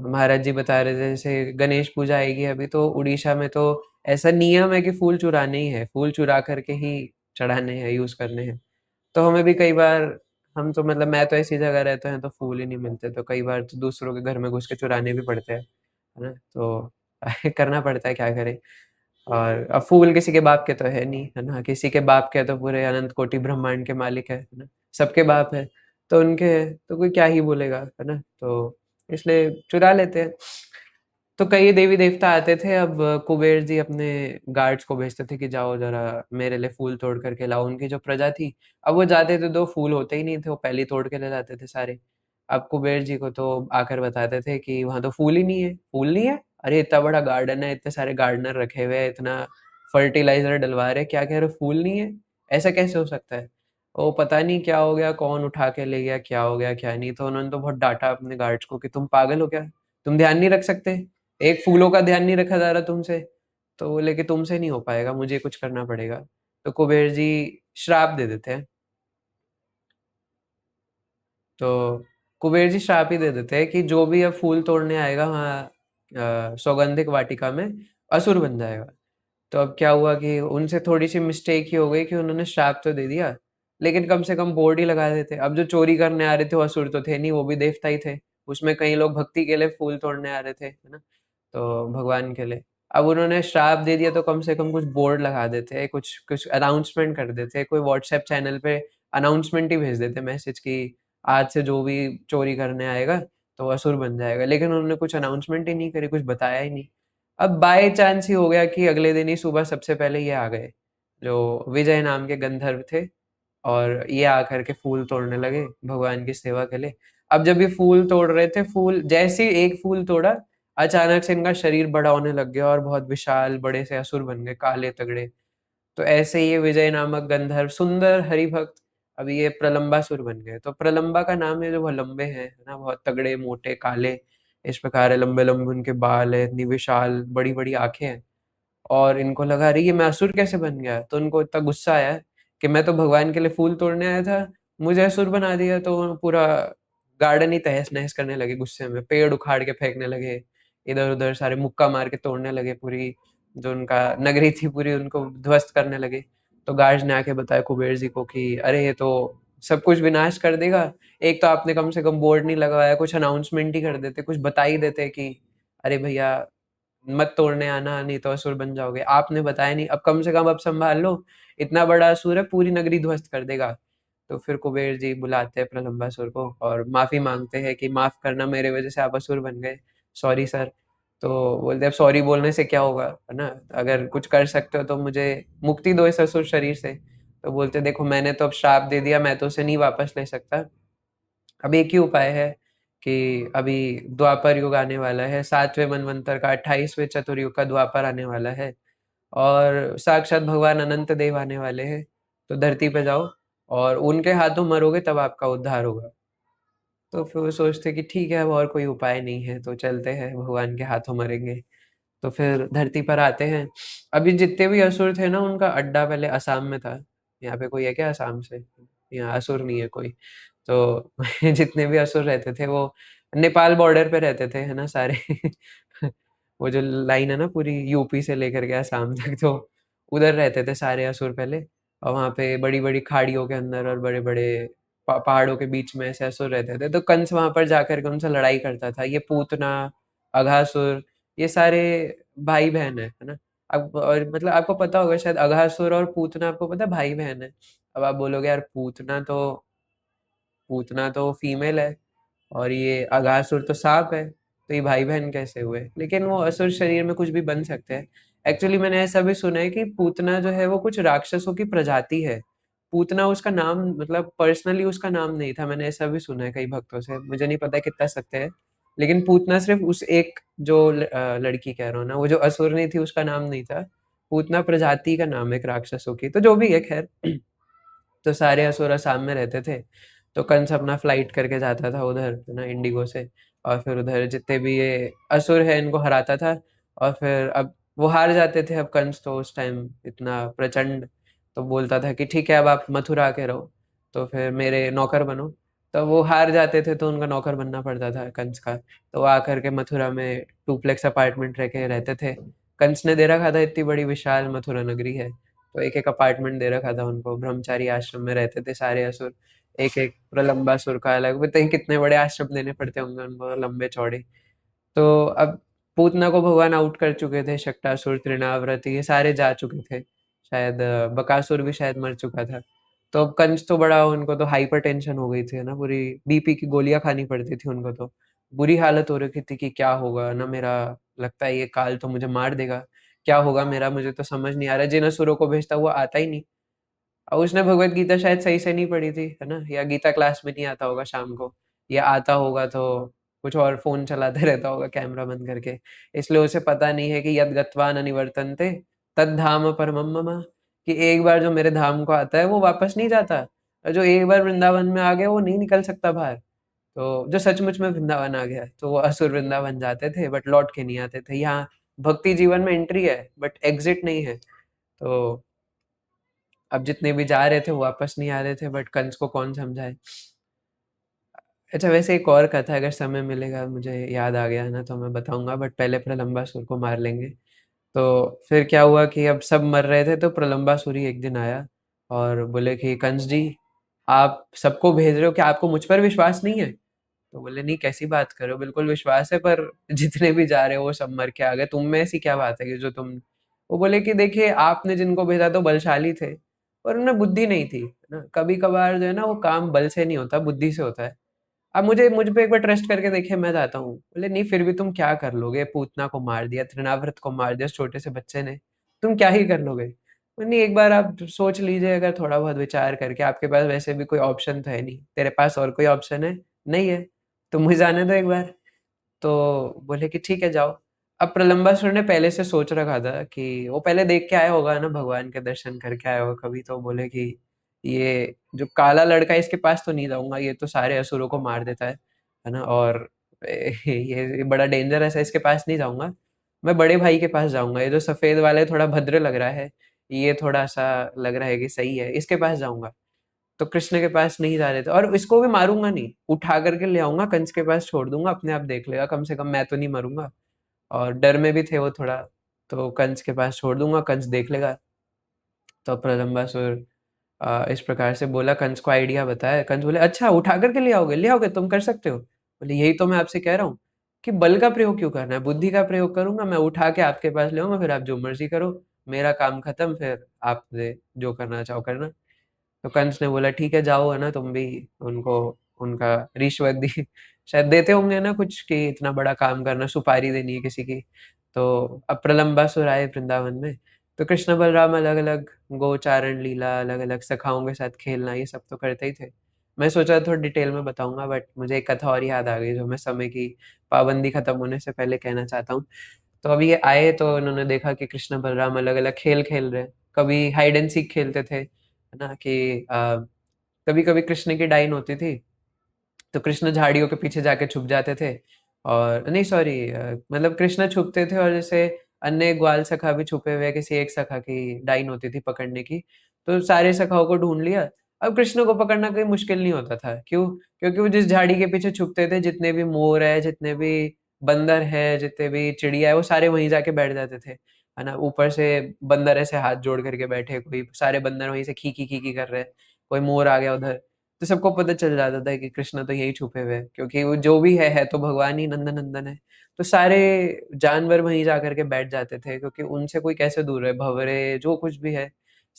महाराज जी बता रहे थे जैसे गणेश पूजा आएगी अभी तो उड़ीसा में तो ऐसा नियम है कि फूल चुराने ही है, फूल चुरा कर के ही चढ़ाने हैं, यूज़ करने हैं। तो हमें भी कई बार हम तो मतलब मैं तो ऐसी जगह रहता हूँ तो फूल ही नहीं मिलते, तो कई बार तो दूसरों के घर में घुस के चुराने भी पड़ते हैं, है ना? तो करना पड़ता है, क्या करें? और अब फूल किसी के बाप के तो है नहीं, है ना? किसी के बाप के तो पूरे अनंत कोटि ब्रह्मांड के मालिक है ना? सबके बाप है, तो उनके हैं, तो कोई क्या ही बोलेगा, है ना? तो इसलिए चुरा लेते हैं। तो कई देवी-देवता आते थे, अब कुबेर जी अपने गार्ड्स को भेजते थे कि जाओ ज़रा मेरे लिए फूल तोड़ कर के लाओ। उनकी जो प्रजा थी, अब वो जाते थे तो फूल होते ही नहीं थे, वो पहले ही तोड़ के ले जाते थे सारे। अब कुबेर जी को तो आकर बताते थे कि वहाँ तो फूल ही नहीं है। फूल नहीं है? अरे इतना बड़ा गार्डन है, इतने सारे गार्डनर रखे हुए हैं, इतना फर्टिलाइज़र डलवा रहे हैं, क्या कह रहे हो फूल नहीं है? ऐसा कैसे हो सकता है? वो पता नहीं क्या हो गया, कौन उठा के ले गया, क्या हो गया, क्या नहीं। तो उन्होंने तो बहुत डाँटा अपने गार्ड्स को कि तुम पागल हो क्या? तुम ध्यान नहीं रख सकते? एक फूलों का ध्यान नहीं रखा जा रहा तुमसे, तो बोले कि तुमसे नहीं हो पाएगा, मुझे कुछ करना पड़ेगा। तो कुबेर जी श्राप दे देते हैं। तो कुबेर जी श्राप ही दे देते हैं कि जो भी अब फूल तोड़ने आएगा वहाँ सौगंधिक वाटिका में, असुर बन जाएगा। तो अब क्या हुआ कि उनसे थोड़ी-सी मिस्टेक ही हो गई कि उन्होंने श्राप तो दे दिया, लेकिन कम से कम बोर्ड ही लगा देते। अब जो चोरी करने आ रहे थे वो असुर तो थे नहीं, वो भी देवता ही थे। उसमें कई लोग भक्ति के लिए फूल तोड़ने आ रहे थे, है ना? तो भगवान के लिए। अब उन्होंने श्राप दे दिया तो कम से कम कुछ बोर्ड लगा देते, कुछ कुछ अनाउंसमेंट कर देते, कोई व्हाट्सएप चैनल पे अनाउंसमेंट ही भेज देते मैसेज कि आज से जो भी चोरी करने आएगा तो वो असुर बन जाएगा। लेकिन उन्होंने कुछ अनाउंसमेंट ही नहीं करी, कुछ बताया ही नहीं। अब बाय चांस ही हो गया कि अगले दिन ही सुबह सबसे पहले ये आ गए, जो विजय नाम के गंधर्व थे, और ये आकर के फूल तोड़ने लगे भगवान की सेवा के लिए। अब जब ये फूल तोड़ रहे थे, फूल जैसे ही एक फूल तोड़ा, अचानक से इनका शरीर बड़ा होने लग गया और बहुत विशाल बड़े से असुर बन गए, काले तगड़े। तो ऐसे ही ये विजय नामक गंधर्व सुंदर हरिभक्त अभी ये प्रलंबासुर बन गए। तो प्रलंबा का नाम है जो बहुत लंबे हैं, है ना, बहुत तगड़े मोटे काले, इस प्रकार है, लंबे लंबे उनके बाल है, इतनी विशाल बड़ी बड़ी आंखें हैं। और इनको लगा अरे ये मैं असुर कैसे बन गया, तो उनको इतना गुस्सा आया कि मैं तो भगवान के लिए फूल तोड़ने आया था, मुझे असुर बना दिया। तो वो पूरा गार्डन ही तहस नहस करने लगे गुस्से में, पेड़ उखाड़ के फेंकने लगे, इधर उधर सारे मुक्का मार के तोड़ने लगे, पूरी जो उनका नगरी थी पूरी उनको ध्वस्त करने लगे। तो गार्ड्स ने आके बताया कुबेर जी को कि अरे ये तो सब कुछ विनाश कर देगा। एक तो आपने कम से कम बोर्ड नहीं लगवाया, कुछ अनाउंसमेंट ही कर देते, कुछ बता ही देते कि अरे भैया मत तोड़ने आना नहीं तो असुर बन जाओगे। आपने बताया नहीं, अब कम से कम अब संभाल लो, इतना बड़ा असुर है पूरी नगरी ध्वस्त कर देगा। तो फिर कुबेर जी बुलाते हैं प्रलंबासुर को और माफी मांगते हैं कि माफ करना, मेरे वजह से आप असुर बन गए, सॉरी सर। तो बोलते अब सॉरी बोलने से क्या होगा, है ना, अगर कुछ कर सकते हो तो मुझे मुक्ति दो इस असुर शरीर से। तो बोलते देखो मैंने तो अब श्राप दे दिया, मैं तो उसे नहीं वापस ले सकता। अब एक ही उपाय है कि अभी द्वापर युग आने वाला है, 7वें मनवंतर का, 28वें चतुर्युग का द्वापर आने वाला है, और साक्षात भगवान अनंत देव आने वाले हैं। तो धरती पे जाओ और उनके हाथों मरोगे तब आपका उद्धार होगा। तो फिर वो सोचते कि ठीक है अब और कोई उपाय नहीं है तो चलते हैं भगवान के हाथों मरेंगे। तो फिर धरती पर आते हैं। अभी जितने भी असुर थे ना उनका अड्डा पहले असम में था। यहाँ पे कोई है क्या असम से? यहाँ असुर नहीं है कोई। तो जितने भी असुर रहते थे वो नेपाल बॉर्डर पे रहते थे, है ना सारे। वो जो लाइन है ना पूरी यूपी से लेकर के असम तक, तो उधर रहते थे सारे असुर पहले। और वहाँ पे बड़ी बड़ी खाड़ियों के अंदर और बड़े बड़े पहाड़ों के बीच में ऐसे असुर रहते थे। तो कंस वहां पर जाकर के उनसे लड़ाई करता था। ये पूतना, अघासुर, ये सारे भाई बहन है ना। अब और मतलब आपको पता होगा शायद अघासुर और पूतना, आपको पता है भाई बहन है। अब आप बोलोगे यार पूतना तो फीमेल है और ये अघासुर तो सांप है, तो ये भाई बहन कैसे हुए? लेकिन वो असुर शरीर में कुछ भी बन सकते हैं। एक्चुअली मैंने ऐसा भी सुना है कि पूतना जो है वो कुछ राक्षसों की प्रजाति है। पूतना उसका नाम, मतलब पर्सनली उसका नाम नहीं था, मैंने ऐसा भी सुना है कई भक्तों से, मुझे नहीं पता कितना सत्य है। लेकिन पूतना सिर्फ उस एक जो लड़की कह रहा हूँ ना, वो जो असुरनी थी उसका नाम नहीं था। पूतना प्रजाति का नाम है एक राक्षसों की, तो जो भी है खैर। तो सारे असुर असम में रहते थे। तो कंस अपना फ्लाइट करके जाता था उधर, है ना, इंडिगो से। और फिर उधर जितने भी ये असुर है इनको हराता था। और फिर अब वो हार जाते थे। अब कंस तो उस टाइम इतना प्रचंड, तो बोलता था कि ठीक है अब आप मथुरा के रहो, तो फिर मेरे नौकर बनो। तो वो हार जाते थे तो उनका नौकर बनना पड़ता था कंस का। तो वो आकर के मथुरा में टूप्लेक्स अपार्टमेंट रह के रहते थे। कंस ने दे रखा था, इतनी बड़ी विशाल मथुरा नगरी है, तो एक एक अपार्टमेंट दे रखा था उनको। ब्रह्मचारी आश्रम में रहते थे सारे असुर, एक एक प्रलंबासुर का अलग, पता नहीं कितने बड़े आश्रम देने पड़ते होंगे उनको, लंबे चौड़े। तो अब पूतना को भगवान आउट कर चुके थे, शक्टासुर, तृणाव्रत, ये सारे जा चुके थे। शायद बकासुर भी शायद मर चुका था। तो अब कंस तो बड़ा, उनको तो हाइपर टेंशन हो गई थी, है ना, पूरी बीपी की गोलियां खानी पड़ती थी उनको। तो बुरी हालत हो रखी थी कि क्या होगा ना मेरा, लगता है ये काल तो मुझे मार देगा, क्या होगा मेरा, मुझे तो समझ नहीं आ रहा। जिन असुरों को भेजता हुआ आता ही नहीं। और उसने भगवत गीता शायद सही से नहीं पढ़ी थी, है ना, या गीता क्लास में नहीं आता होगा शाम को, या आता होगा तो कुछ और फोन चलाते रहता होगा कैमरा बंद करके। इसलिए उसे पता नहीं है कि यद गत्वा न निवर्तन्ते तद धाम परमम मम, कि एक बार जो मेरे धाम को आता है वो वापस नहीं जाता, और जो एक बार वृंदावन में आ गया वो नहीं निकल सकता बाहर। तो जो सचमुच में वृंदावन आ गया, तो वो असुर वृंदावन जाते थे बट लौट के नहीं आते थे। यहाँ भक्ति जीवन में एंट्री है बट एग्जिट नहीं है। तो अब जितने भी जा रहे थे वो वापस नहीं आ रहे थे, बट कंस को कौन समझाए। अच्छा, वैसे एक और कथा अगर समय मिलेगा मुझे याद आ गया है ना तो मैं बताऊंगा, बट पहले प्रलंबासुर को मार लेंगे। तो फिर क्या हुआ कि अब सब मर रहे थे तो प्रलंबासुर ही एक दिन आया और बोले कि कंस जी, आप सबको भेज रहे हो, क्या आपको मुझ पर विश्वास नहीं है? तो बोले नहीं, कैसी बात कर रहे हो, बिल्कुल विश्वास है, पर जितने भी जा रहे हो वो सब मर के आ गए, तुम में ऐसी क्या बात है कि जो तुम। वो बोले कि देखिए, आपने जिनको भेजा तो बलशाली थे, पर उनमें बुद्धि नहीं थी, है ना। कभी कभार जो है ना वो काम बल से नहीं होता, बुद्धि से होता है। अब मुझ पे एक बार ट्रस्ट करके देखिए, मैं जाता हूँ। बोले नहीं, फिर भी तुम क्या कर लोगे, पूतना को मार दिया, तृणाव्रत को मार दिया, उस छोटे से बच्चे ने, तुम क्या ही कर लोगे? बोले, नहीं, एक बार आप सोच लीजिए, अगर थोड़ा बहुत विचार करके, आपके पास वैसे भी कोई ऑप्शन तो है नहीं, तेरे पास और कोई ऑप्शन है? नहीं है, तो मुझे जाने दो एक बार। तो बोले कि ठीक है, जाओ। अब प्रलंबासुर ने पहले से सोच रखा था कि वो पहले देख के आया होगा ना, भगवान के दर्शन करके आया होगा कभी, तो बोले कि ये जो काला लड़का है इसके पास तो नहीं जाऊंगा, ये तो सारे असुरों को मार देता है ना, और ये बड़ा डेंजरस है, इसके पास नहीं जाऊंगा। मैं बड़े भाई के पास जाऊंगा, ये जो सफेद वाला है थोड़ा भद्र लग रहा है, ये थोड़ा सा लग रहा है कि सही है, इसके पास जाऊंगा। तो कृष्ण के पास नहीं जा रहे थे, और इसको भी मारूंगा नहीं, उठा करके ले आऊंगा, कंस के पास छोड़ दूंगा, अपने आप देख लेगा, कम से कम मैं तो नहीं मरूंगा। और डर में भी थे वो थोड़ा, तो कंस के पास छोड़ दूंगा, कंस देख लेगा। तो प्रलंबासुर इस प्रकार से बोला, कंस को आइडिया बताया। कंस बोले अच्छा, उठा करके ले आओगे, तुम कर सकते हो? बोले यही तो मैं आपसे कह रहा हूँ कि बल का प्रयोग क्यों करना है, बुद्धि का प्रयोग करूंगा, मैं उठा के आपके पास ले आऊंगा, फिर आप जो मर्जी करो, मेरा काम खत्म, फिर आप जो करना चाहो करना। तो कंस ने बोला ठीक है, जाओ, है ना, तुम भी उनको उनका रिश्वत दी, शायद देते होंगे ना कुछ, कि इतना बड़ा काम करना, सुपारी देनी है किसी की। तो अब प्रलंबासुर आए वृंदावन में, तो कृष्ण बलराम अलग अलग गोचारण लीला, अलग अलग सखाओं के साथ खेलना, ये सब तो करते ही थे। मैं सोचा थोड़ा डिटेल में बताऊंगा, बट मुझे एक कथा और याद आ गई जो मैं समय की पाबंदी खत्म होने से पहले कहना चाहता हूँ। तो अभी ये आए तो उन्होंने देखा कि कृष्ण बलराम अलग अलग खेल खेल रहे हैं। कभी हाइड एंड सीक खेलते थे, है ना, कि कभी कभी कृष्ण की डाइन होती थी, तो कृष्ण झाड़ियों के पीछे जाके छुप जाते थे, और नहीं सॉरी, मतलब कृष्ण छुपते थे, और जैसे अन्य ग्वाल सखा भी छुपे हुए, किसी एक सखा की डाइन होती थी पकड़ने की, तो सारे सखाओं को ढूंढ लिया। अब कृष्ण को पकड़ना कोई मुश्किल नहीं होता था, क्यों? क्योंकि वो जिस झाड़ी के पीछे छुपते थे, जितने भी मोर है, जितने भी बंदर है, जितने भी चिड़िया है, वो सारे वहीं जाके बैठ जाते थे, है ना। ऊपर से बंदर ऐसे हाथ जोड़ करके बैठे, कोई सारे बंदर वहीं से खी खी कर रहे हैं, कोई मोर आ गया उधर, तो सबको पता चल जाता था कि कृष्ण तो यही छुपे हुए हैं, क्योंकि वो जो भी है तो भगवान ही नंदन नंदन है। तो सारे जानवर वहीं जा करके बैठ जाते थे, क्योंकि उनसे कोई कैसे दूर है, भंवरे जो कुछ भी है,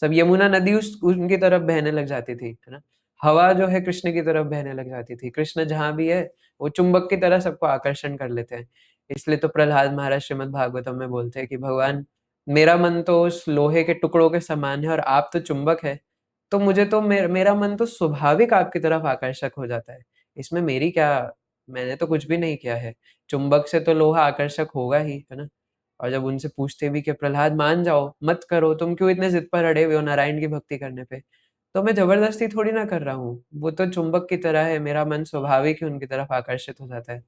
सब यमुना नदी उस उनकी तरफ बहने लग जाती थी, है ना। हवा जो है कृष्ण की तरफ बहने लग जाती थी, कृष्ण जहां भी है वो चुंबक की तरह सबको आकर्षण कर लेते हैं। इसलिए तो प्रहलाद महाराज श्रीमद् भागवतम में बोलते हैं कि भगवान, मेरा मन तो उस लोहे के टुकड़ों के समान है और आप तो चुंबक है, तो मुझे तो मेरा मन तो स्वाभाविक आपकी तरफ आकर्षक हो जाता है, इसमें मेरी क्या, मैंने तो कुछ भी नहीं किया है, चुंबक से तो लोहा आकर्षक होगा ही, है ना। और जब उनसे पूछते भी कि प्रहलाद मान जाओ, मत करो, तुम क्यों इतने जिद पर अड़े हुए हो नारायण की भक्ति करने पे, तो मैं जबरदस्ती थोड़ी ना कर रहा हूँ, वो तो चुंबक की तरह है, मेरा मन स्वाभाविक ही उनकी तरफ आकर्षित हो जाता है।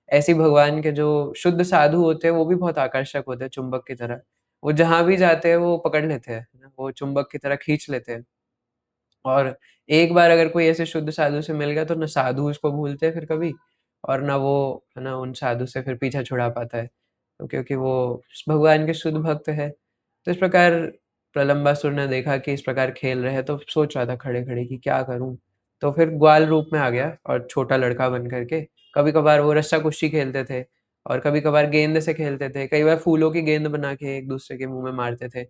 ऐसी भगवान के जो शुद्ध साधु होते हैं वो भी बहुत आकर्षक होते हैं चुंबक की तरह, वो जहां भी जाते हैं वो पकड़ लेते हैं, है ना? वो चुंबक की तरह खींच लेते हैं। और एक बार अगर कोई ऐसे शुद्ध साधु से मिल गया तो ना साधु उसको भूलते हैं फिर कभी, और ना वो, है ना, उन साधु से फिर पीछा छुड़ा पाता है, तो क्योंकि वो भगवान के शुद्ध भक्त है। तो इस प्रकार प्रलंबासुर ने देखा कि इस प्रकार खेल रहे हैं, तो सोच रहा था खड़े खड़े कि क्या करूं। तो फिर ग्वाल रूप में आ गया और छोटा लड़का बन करके, कभी कभार वो रस्सा कुश्ती खेलते थे, और कभी कभार गेंद से खेलते थे, कई बार फूलों की गेंद बना के एक दूसरे के मुंह में मारते थे।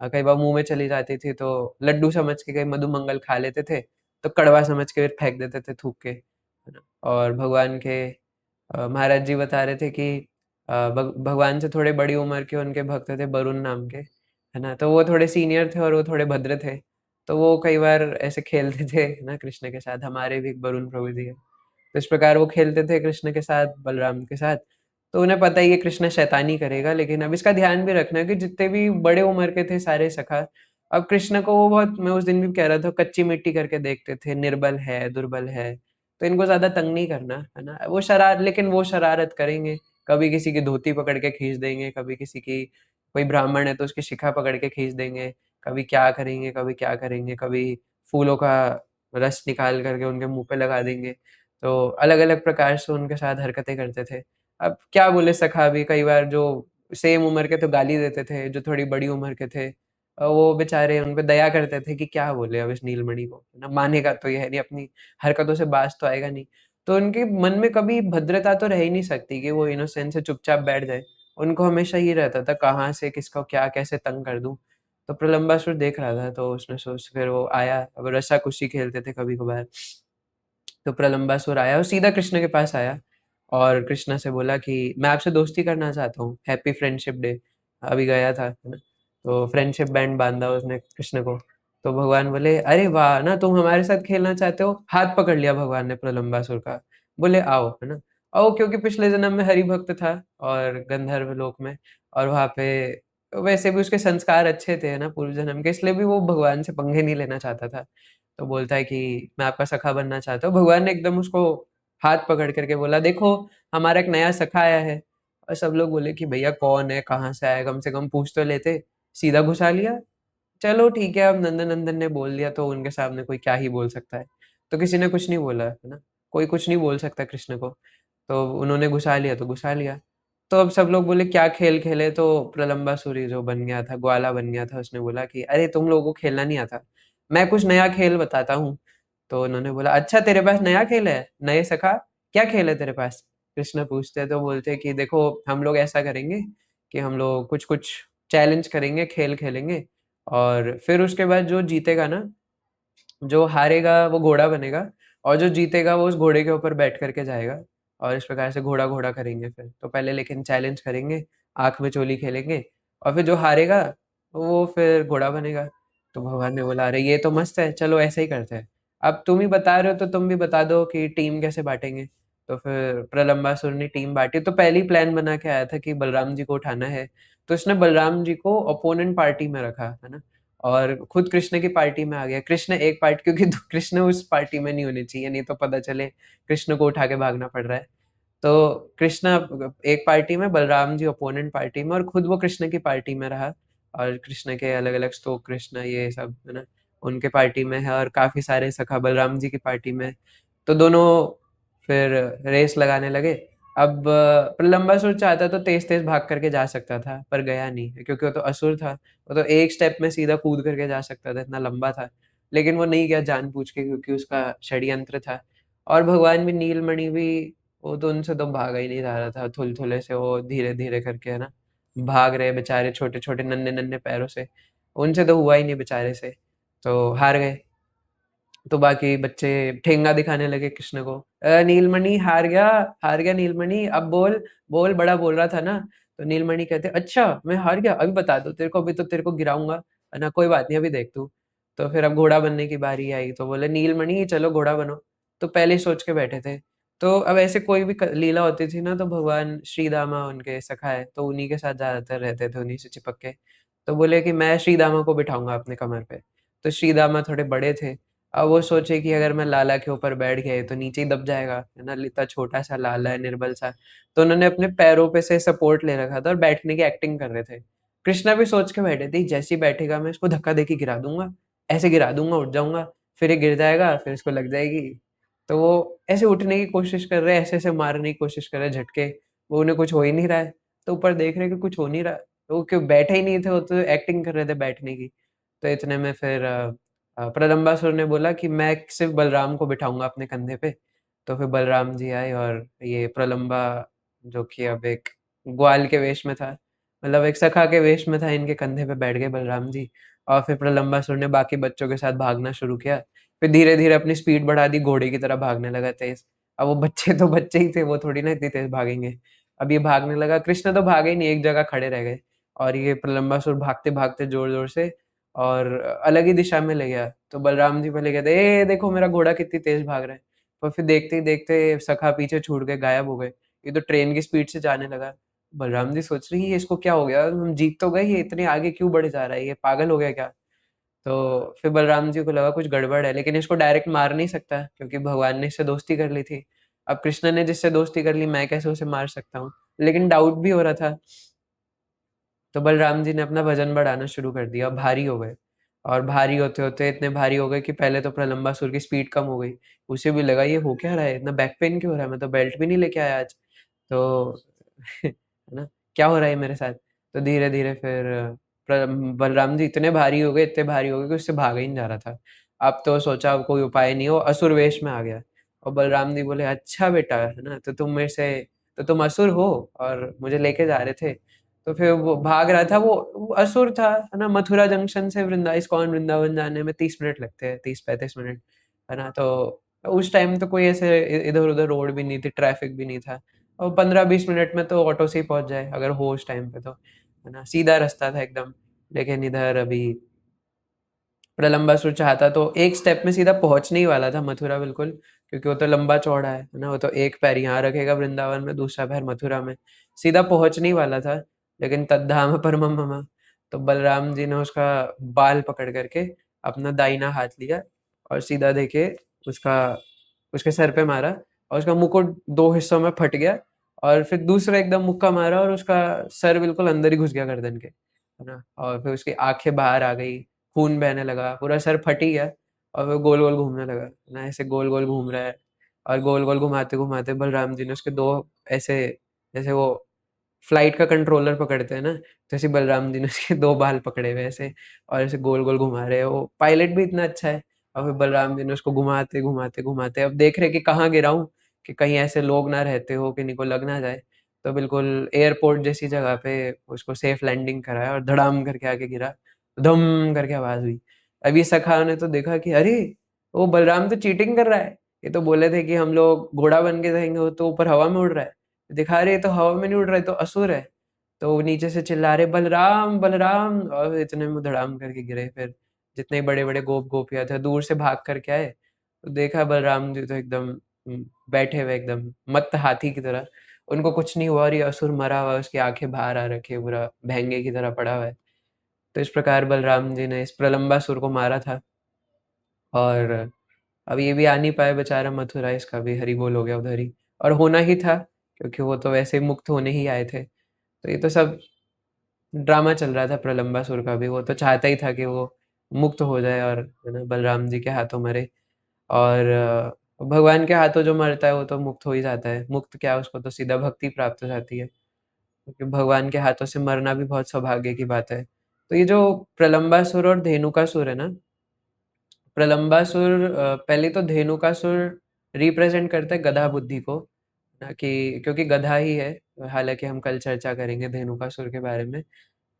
कई बार मुंह में चली जाती थी तो लड्डू समझ के, कई मधुमंगल खा लेते थे तो कड़वा समझ के फिर फेंक देते थे थूक के, है ना। और भगवान के महाराज जी बता रहे थे कि भगवान से थोड़े बड़ी उम्र के उनके भक्त थे वरुण नाम के, है ना, तो वो थोड़े सीनियर थे और वो थोड़े भद्र थे, तो वो कई बार ऐसे खेलते थे ना कृष्ण के साथ, हमारे भी एक वरुण प्रभु जी है, तो इस प्रकार वो खेलते थे कृष्ण के साथ, बलराम के साथ। तो उन्हें पता ही है कृष्ण शैतानी करेगा, लेकिन अब इसका ध्यान भी रखना है कि जितने भी बड़े उम्र के थे सारे सखा, अब कृष्ण को वो बहुत, मैं उस दिन भी कह रहा था, कच्ची मिट्टी करके देखते थे, निर्बल है, दुर्बल है, तो इनको ज्यादा तंग नहीं करना, है ना। लेकिन वो शरारत करेंगे, कभी किसी की धोती पकड़ के खींच देंगे, कभी किसी की, कोई ब्राह्मण है तो उसकी शिखा पकड़ के खींच देंगे, कभी क्या करेंगे, कभी क्या करेंगे, कभी फूलों का रस निकाल करके उनके मुंह पे लगा देंगे। तो अलग-अलग प्रकार से उनके साथ हरकतें करते थे। अब क्या बोले सखा भी कई बार जो सेम उम्र के तो गाली देते थे, जो थोड़ी बड़ी उम्र के थे वो बेचारे उन पे दया करते थे कि क्या बोले अब इस नीलमणि को, है ना? मानेगा तो ये है नहीं, अपनी हरकतों से बाज तो आएगा नहीं। तो उनके मन में कभी भद्रता तो रह ही नहीं सकती कि वो इनोसेंस से चुपचाप बैठ जाए। उनको हमेशा ये रहता था कहाँ से किसको क्या कैसे तंग कर दूँ। तो प्रलंबासुर देख रहा था तो उसने सोच फिर वो आया, अब रस्साकशी खेलते थे कभी-कभार। तो प्रलंबासुर आया और सीधा कृष्ण के पास आया और कृष्ण से बोला कि मैं आपसे दोस्ती करना चाहता हूँ, हैप्पी फ्रेंडशिप डे। अभी गया था, है ना? तो फ्रेंडशिप बैंड बांधा उसने कृष्ण को। तो भगवान बोले, अरे वाह! ना तुम हमारे साथ खेलना चाहते हो? हाथ पकड़ लिया भगवान ने प्रलंबासुर का। बोले आओ, है ना? आओ क्योंकि पिछले जन्म में हरि भक्त था और गंधर्व लोक में, और वहाँ पे वैसे भी उसके संस्कार अच्छे थे, है ना, पूर्व जन्म के, इसलिए भी वो भगवान से पंगे नहीं लेना चाहता था। तो बोलता है कि मैं आपका सखा बनना चाहता हूँ। भगवान ने एकदम उसको हाथ पकड़ करके बोला, देखो हमारा एक नया सखा आया है। और सब लोग बोले कि भैया कौन है, कहाँ से आया, कम से कम पूछ तो लेते, सीधा घुसा लिया। चलो ठीक है, अब नंदन-नंदन ने बोल दिया तो उनके सामने कोई क्या ही बोल सकता है। तो किसी ने कुछ नहीं बोला, है ना? कोई कुछ नहीं बोल सकता कृष्ण को। तो उन्होंने घुसा लिया तो घुसा लिया। तो अब सब लोग बोले क्या खेल खेले, तो प्रलंबासुरी जो बन गया था, ग्वाला बन गया था, उसने बोला कि अरे तुम लोगों को खेलना नहीं आता, मैं कुछ नया खेल बताता हूँ। तो उन्होंने बोला अच्छा तेरे पास नया खेल है, नए सखा, क्या खेल है तेरे पास? कृष्ण पूछते हैं तो बोलते हैं कि देखो हम लोग ऐसा करेंगे कि हम लोग कुछ-कुछ चैलेंज करेंगे, खेल खेलेंगे और फिर उसके बाद जो जीतेगा ना, जो हारेगा वो घोड़ा बनेगा और जो जीतेगा वो उस घोड़े के ऊपर बैठ कर के जाएगा और इस प्रकार से घोड़ा-घोड़ा करेंगे फिर। तो पहले लेकिन चैलेंज करेंगे, आँख में चोली खेलेंगे और फिर जो हारेगा वो फिर घोड़ा बनेगा। तो भगवान ने बोला अरे ये तो मस्त है, चलो ऐसा ही करते हैं। अब तुम ही बता रहे हो तो तुम भी बता दो कि टीम कैसे बाँटेंगे? तो फिर प्रलंबासुर ने टीम बाँटी, तो पहले ही प्लान बना के आया था कि बलराम जी को उठाना है। तो उसने बलराम जी को अपोनेंट पार्टी में रखा, है ना? और खुद कृष्ण की पार्टी में आ गया। कृष्ण एक पार्टी, क्योंकि कृष्ण उस पार्टी में नहीं होने चाहिए, नहीं तो पता चले कृष्ण को उठा के भागना पड़ रहा है। तो कृष्ण एक पार्टी में, बलराम जी अपोनेंट पार्टी में और खुद वो कृष्ण की पार्टी में रहा और कृष्ण के अलग-अलग स्तोत्र कृष्ण ये सब, है ना? उनके पार्टी में है और काफ़ी सारे सखा बलराम जी की पार्टी में। तो दोनों फिर रेस लगाने लगे। अब प्रलंबासुर चाहता तो तेज़-तेज़ भाग करके जा सकता था, पर गया नहीं क्योंकि वो तो असुर था। वो तो एक स्टेप में सीधा कूद करके जा सकता था, इतना लंबा था। लेकिन वो नहीं गया जानबूझ के क्योंकि उसका षड्यंत्र था। और भगवान भी नीलमणि भी, वो तो उनसे तो भागा ही नहीं जा रहा था, थुल-थुले से वो धीरे-धीरे करके, है ना, भाग रहे बेचारे छोटे-छोटे नन्हे-नन्हे पैरों से। उनसे तो हुआ ही नहीं बेचारे से, तो हार गए। तो बाकी बच्चे ठेंगा दिखाने लगे कृष्ण को। नीलमणि हार गया नीलमणि, अब बोल, बोल बड़ा बोल रहा था ना। तो नीलमणि कहते अच्छा मैं हार गया, अभी बता दो तेरे को, अभी तो तेरे को गिराऊँगा, है ना? कोई बात नहीं अभी देख तू। तो फिर अब घोड़ा बनने की बारी आई तो बोले नीलमणि चलो घोड़ा बनो। तो पहले ही सोच के बैठे थे। तो अब ऐसे कोई भी क लीला होती थी ना तो भगवान श्री दामा उनके सखा है, तो उन्हीं के साथ ज़्यादातर रहते थे, उन्हीं से चिपक के। तो बोले कि मैं श्री दामा को बिठाऊँगा अपने कमर पे। तो श्री दामा थोड़े बड़े थे। अब वो सोचे कि अगर मैं लाला के ऊपर बैठ गए तो नीचे ही दब जाएगा, है ना? इतना छोटा-सा लाला है, निर्बल-सा। तो उन्होंने अपने पैरों पे से सपोर्ट ले रखा था और बैठने की एक्टिंग कर रहे थे। कृष्णा भी सोच के बैठे थे, जैसे ही बैठेगा मैं इसको धक्का देके गिरा दूँगा, ऐसे गिरा दूँगा, उठ जाऊँगा, फिर ये गिर जाएगा, फिर इसको लग जाएगी। तो वो ऐसे उठने की कोशिश कर रहे हैं, ऐसे-ऐसे मारने की कोशिश कर रहे हैं झटके, वो उन्हें कुछ हो ही नहीं रहा है। तो ऊपर देख रहे हैं कि कुछ हो नहीं रहा, तो वो क्यों बैठे ही नहीं थे, वो तो एक्टिंग कर रहे थे बैठने की। तो इतने में फिर प्रलंबासुर ने बोला कि मैं सिर्फ़ बलराम को बिठाऊँगा अपने कंधे पे। तो फिर बलराम जी आए और ये प्रलंबा, जो कि अब एक ग्वाल के वेश में था, मतलब एक सखा के वेश में था, इनके कंधे पे बैठ गए बलराम जी और फिर प्रलंबासुर ने बाकी बच्चों के साथ भागना शुरू किया। फिर धीरे-धीरे अपनी स्पीड बढ़ा दी, घोड़े की तरह भागने लगा तेज़। अब वो बच्चे तो बच्चे ही थे, वो थोड़ी ना इतनी तेज़ भागेंगे। अब ये भागने लगा, कृष्ण तो भागे ही नहीं, एक जगह खड़े रह गए और ये प्रलंबासुर भागते-भागते ज़ोर-ज़ोर से और अलग ही दिशा में ले गया। तो बलराम जी पहले कहते, "ए देखो मेरा घोड़ा कितनी तेज़ भाग रहा है।" और फिर देखते ही देखते सखा पीछे छूट गए, गायब हो गए। ये तो ट्रेन की स्पीड से जाने लगा। बलराम जी सोच रहे हैं ये इसको क्या हो गया? हम जीत तो गए, ये इतने आगे क्यों बढ़े जा रहा है? ये पागल हो गया क्या? तो फिर बलराम जी को लगा कुछ गड़बड़ है, लेकिन इसको डायरेक्ट मार नहीं सकता क्योंकि भगवान ने इससे दोस्ती कर ली थी। अब कृष्ण ने जिससे दोस्ती कर ली, मैं कैसे उसे मार सकता हूँ? लेकिन डाउट भी हो रहा था। तो बलराम जी ने अपना वज़न बढ़ाना शुरू कर दिया, भारी हो गए और भारी होते होते इतने भारी हो गए कि पहले तो प्रलंबासुर की स्पीड कम हो गई। उसे भी लगा ये हो क्या रहा है, इतना बैक पेन क्यों हो रहा है, मैं तो बेल्ट भी नहीं लेके आया आज। तो है ना, क्या हो रहा है मेरे साथ। तो धीरे धीरे फिर बलराम जी इतने भारी हो गए, इतने भारी हो गए कि उससे भागा ही नहीं जा रहा था। अब तो सोचा अब कोई उपाय नहीं हो, असुर वेश में आ गया। और बलराम जी बोले अच्छा बेटा, है ना, तो तुम मेरे से, तो तुम असुर हो और मुझे लेके जा रहे थे। तो फिर वो भाग रहा था, वो असुर था, है ना। मथुरा जंक्शन से इस्कॉन वृंदावन जाने में 30 मिनट लगते हैं, 30-35 मिनट, है ना। तो उस टाइम तो कोई ऐसे इधर उधर रोड भी नहीं थी, ट्रैफिक भी नहीं था। और 15-20 मिनट में तो ऑटो से ही पहुंच जाए अगर हो उस टाइम पे तो, है ना, सीधा रास्ता था एकदम। लेकिन इधर अभी प्रलंबासुर चाहता तो एक स्टेप में सीधा पहुंचने ही वाला था मथुरा बिल्कुल, क्योंकि वो तो लंबा चौड़ा है ना। वो तो एक पैर यहाँ रखेगा वृंदावन में, दूसरा पैर मथुरा में, सीधा पहुंचने ही वाला था। लेकिन तद्धाम परमम मम, तो बलराम जी ने उसका बाल पकड़ करके अपना दाहिना हाथ लिया और सीधा देके उसका, उसके सर पे मारा, और उसका मुकुट दो हिस्सों में फट गया। और फिर दूसरा एकदम मुक्का मारा और उसका सर बिल्कुल अंदर ही घुस गया गर्दन के, है ना। और फिर उसकी आंखें बाहर आ गई, खून बहने लगा, पूरा सर फट ही गया। और वो गोल गोल घूमने लगा ना, ऐसे गोल गोल घूम रहा है। और गोल गोल घुमाते घुमाते बलराम जी ने उसके दो ऐसे, जैसे वो फ्लाइट का कंट्रोलर पकड़ते हैं ना, तो ऐसे बलराम जी ने उसके दो बाल पकड़े हुए ऐसे, और ऐसे गोल गोल घुमा रहे हैं। वो पायलट भी इतना अच्छा है। और फिर बलराम जी ने उसको घुमाते घुमाते घुमाते, अब देख रहे कि कहाँ गिराऊं, कि कहीं ऐसे लोग ना रहते हो कि इनको लग ना जाए। तो बिल्कुल एयरपोर्ट जैसी जगह पे उसको सेफ लैंडिंग कराया और धड़ाम करके आके गिरा, धम करके आवाज हुई। अभी सखा ने तो देखा कि अरे, वो बलराम तो चीटिंग कर रहा है। ये तो बोले थे कि हम लोग घोड़ा बन के जाएंगे, वो तो ऊपर हवा में उड़ रहा है। दिखा रहे तो हवा में नहीं उड़ रहा है, तो असुर है। तो वो नीचे से चिल्ला रहे बलराम बलराम, और इतने में धड़ाम करके गिरे। फिर जितने बड़े बड़े गोप गोपियां थे दूर से भाग करके आए, तो देखा बलराम जी तो एकदम बैठे हुए एकदम मत्त हाथी की तरह। उनको कुछ नहीं हुआ और ये असुर मरा हुआ है, उसकी आंखें बाहर आ रखी है, पूरा भैंगे की तरह पड़ा हुआ है। तो इस प्रकार बलराम जी ने इस प्रलंबासुर को मारा था। और अब ये भी आ नहीं पाए बेचारा मथुरा, इसका भी हरि बोल हो गया उधर ही। और होना ही था, क्योंकि वो तो वैसे ही मुक्त होने ही आए थे। तो ये तो सब ड्रामा चल रहा था प्रलंबासुर का भी। वो तो चाहता ही था कि वो मुक्त हो जाए और, है ना, बलराम जी के हाथों मरे। और भगवान के हाथों जो मरता है वो तो मुक्त हो ही जाता है। मुक्त क्या, उसको तो सीधा भक्ति प्राप्त हो जाती है, क्योंकि भगवान के हाथों से मरना भी बहुत सौभाग्य की बात है। तो ये जो प्रलंबासुर और धेनुकासुर है ना, प्रलंबासुर पहले तो धेनुकासुर रिप्रेजेंट करता है गधा बुद्धि को, ना कि क्योंकि गधा ही है। हालांकि हम कल चर्चा करेंगे धेनुकासुर के बारे में,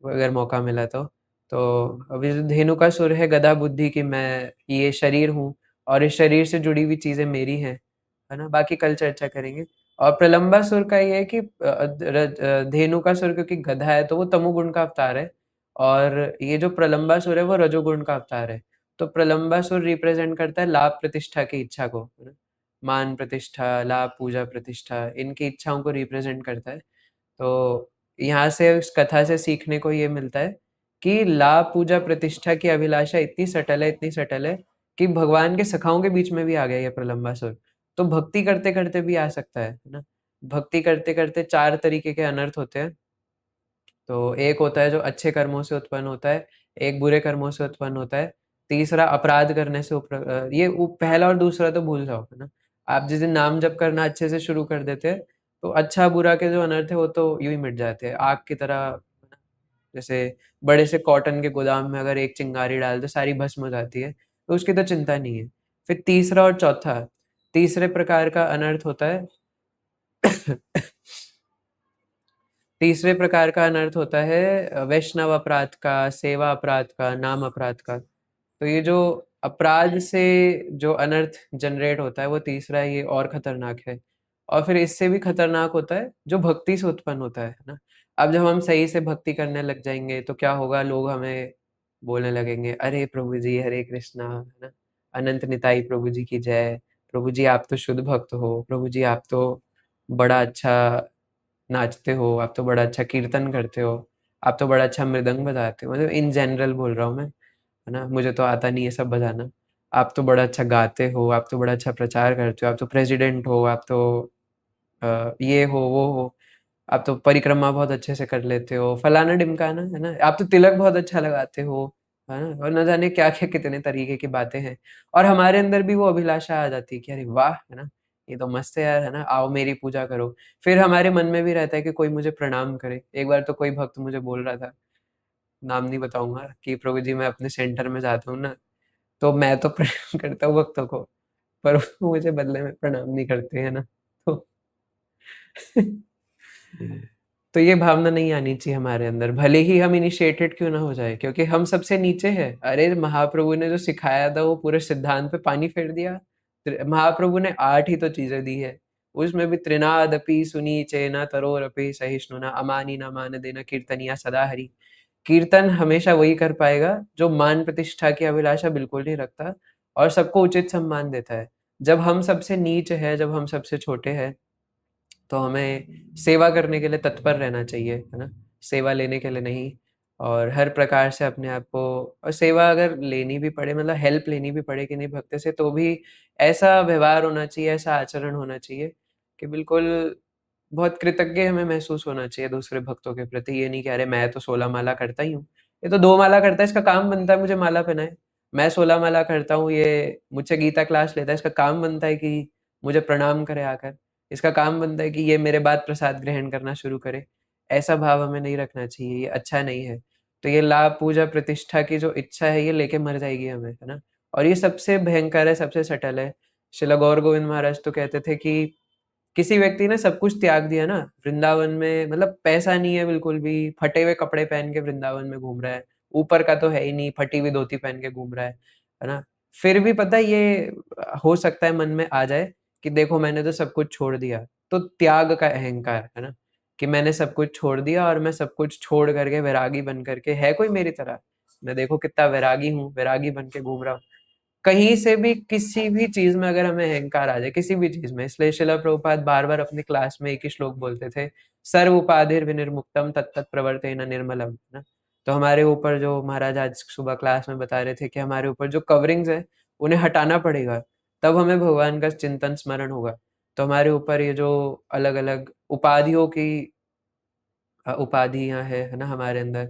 अगर मौका मिला तो। तो अभी जो धेनुकासुर है गधा बुद्धि की, मैं ये शरीर हूँ और इस शरीर से जुड़ी हुई चीजें मेरी हैं, है ना। बाकी कल चर्चा करेंगे। और प्रलंबासुर का ये है कि धेनुकासुर क्योंकि गधा है तो वो तमोगुण का अवतार है, और ये जो प्रलंबासुर है वो रजोगुण का अवतार है। तो प्रलंबासुर रिप्रेजेंट करता है लाभ प्रतिष्ठा की इच्छा को, है ना। मान प्रतिष्ठा, लाभ, पूजा, प्रतिष्ठा, इनकी इच्छाओं को रिप्रेजेंट करता है। तो यहाँ से उस कथा से सीखने को ये मिलता है कि लाभ, पूजा, प्रतिष्ठा की अभिलाषा इतनी सटल है, इतनी सटल है कि भगवान के सखाओं के बीच में भी आ गया ये प्रलंबासुर। तो भक्ति करते करते भी आ सकता है ना। भक्ति करते करते चार तरीके के अनर्थ होते हैं। तो एक होता है जो अच्छे कर्मों से उत्पन्न होता है, एक बुरे कर्मों से उत्पन्न होता है, तीसरा अपराध करने से ये पहला और दूसरा तो भूल जाओ, है ना। आप जिस दिन नाम जप करना अच्छे से शुरू कर देते हैं, तो अच्छा बुरा के जो अनर्थ है वो तो यूं ही मिट जाते हैं आग की तरह। जैसे बड़े से कॉटन के गोदाम में अगर एक चिंगारी डाल दो सारी भस्म हो जाती है, तो उसकी तो चिंता नहीं है। फिर तीसरा और चौथा, तीसरे प्रकार का अनर्थ होता है तीसरे प्रकार का अनर्थ होता है वैष्णव अपराध का, सेवा अपराध का, नाम अपराध का। तो ये जो अपराध से जो अनर्थ जनरेट होता है वो तीसरा है, ये और खतरनाक है। और फिर इससे भी खतरनाक होता है जो भक्ति से उत्पन्न होता है ना। अब जब हम सही से भक्ति करने लग जाएंगे तो क्या होगा, लोग हमें बोलने लगेंगे अरे प्रभु जी हरे कृष्णा, है ना, अनंत निताई प्रभु जी की जय, प्रभु जी आप तो शुद्ध भक्त हो, प्रभु जी आप तो बड़ा अच्छा नाचते हो, आप तो बड़ा अच्छा कीर्तन करते हो, आप तो बड़ा अच्छा मृदंग बजाते हो, मतलब इन जनरल बोल रहा हूँ मैं, है ना, मुझे तो आता नहीं है सब बजाना। आप तो बड़ा अच्छा गाते हो, आप तो बड़ा अच्छा प्रचार करते हो, आप तो प्रेसिडेंट हो, आप तो ये हो वो हो, आप तो परिक्रमा बहुत अच्छे से कर लेते हो, फलाना ढिमकाना, है ना, आप तो तिलक बहुत अच्छा लगाते हो, है ना? और न जाने क्या-क्या कितने तरीके की बातें हैं और हमारे अंदर भी वो अभिलाषा आ जाती है कि अरे वाह! है ना? ये तो मस्त है यार, है ना? आओ मेरी पूजा करो। फिर हमारे मन में भी रहता है कि कोई मुझे प्रणाम करे। एक बार तो कोई भक्त मुझे बोल रहा था, नाम नहीं बताऊँगा, कि प्रभु जी मैं अपने सेंटर में जाता हूँ ना, तो मैं तो प्रणाम करता हूँ भक्तों को, पर वो मुझे बदले में प्रणाम नहीं करते, है ना? तो तो ये भावना नहीं आनी चाहिए हमारे अंदर, भले ही हम इनिशिएटेड क्यों ना हो जाए, क्योंकि हम सबसे नीचे हैं। अरे महाप्रभु ने जो सिखाया था वो पूरे सिद्धांत पे पानी फेर दिया। महाप्रभु ने 8 ही तो चीजें दी है, उसमें भी त्रिनादपि सुनीचे न तरोरपि सहिष्णुना अमानी न मान देना कीर्तनिया सदा हरि। कीर्तन हमेशा वही कर पाएगा जो मान प्रतिष्ठा की अभिलाषा बिल्कुल नहीं रखता और सबको उचित सम्मान देता है। जब हम सबसे नीच है, जब हम सबसे छोटे हैं, तो हमें सेवा करने के लिए तत्पर रहना चाहिए, है ना? सेवा लेने के लिए नहीं, और हर प्रकार से अपने आप को, और सेवा अगर लेनी भी पड़े, मतलब हेल्प लेनी भी पड़े किन्हीं भक्त से, तो भी ऐसा व्यवहार होना चाहिए, ऐसा आचरण होना चाहिए कि बिल्कुल बहुत कृतज्ञ हमें महसूस होना चाहिए दूसरे भक्तों के प्रति। ये नहीं कि अरे मैं तो 16 माला करता ही हूँ, ये तो 2 माला करता है, इसका काम बनता है मुझे माला पहनाए। मैं 16 माला करता हूँ, ये मुझसे गीता क्लास लेता है, इसका काम बनता है कि मुझे प्रणाम करे आकर। इसका काम बनता है कि ये मेरे बाद प्रसाद ग्रहण करना शुरू करे। ऐसा भाव हमें नहीं रखना चाहिए, ये अच्छा नहीं है। तो ये लाभ, पूजा, प्रतिष्ठा की जो इच्छा है, ये लेके मर जाएगी हमें, है ना? और ये सबसे भयंकर है, सबसे सटल है। श्रील गौर गोविंद महाराज तो कहते थे कि किसी व्यक्ति ने सब कुछ त्याग दिया ना वृंदावन में, मतलब पैसा नहीं है बिल्कुल भी, फटे हुए कपड़े पहन के वृंदावन में घूम रहा है, ऊपर का तो है ही नहीं, फटी हुई धोती पहन के घूम रहा है ना? फिर भी पता है ये हो सकता है मन में आ जाए कि देखो मैंने तो सब कुछ छोड़ दिया। तो त्याग का अहंकार, है ना? कि मैंने सब कुछ छोड़ दिया और मैं सब कुछ छोड़ करके वैरागी बन करके, है कोई मेरी तरह? मैं देखो कितना वैरागी हूँ, वैरागी बन के घूम रहा हूँ। कहीं से भी किसी भी चीज में अगर हमें अहंकार आ जाए, किसी भी चीज में, इसलिए शिला प्रभुपाद बार बार अपनी क्लास में एक ही श्लोक बोलते थे, सर्व उपाधिर विनिर्मुक्तम तत्तत् प्रवर्तेन निर्मलम, है ना? तो हमारे ऊपर जो महाराज आज सुबह क्लास में बता रहे थे कि हमारे ऊपर जो कवरिंग्स है उन्हें हटाना पड़ेगा, तब हमें भगवान का चिंतन स्मरण होगा। तो हमारे ऊपर ये जो अलग अलग उपाधियों की उपाधियाँ है ना हमारे अंदर।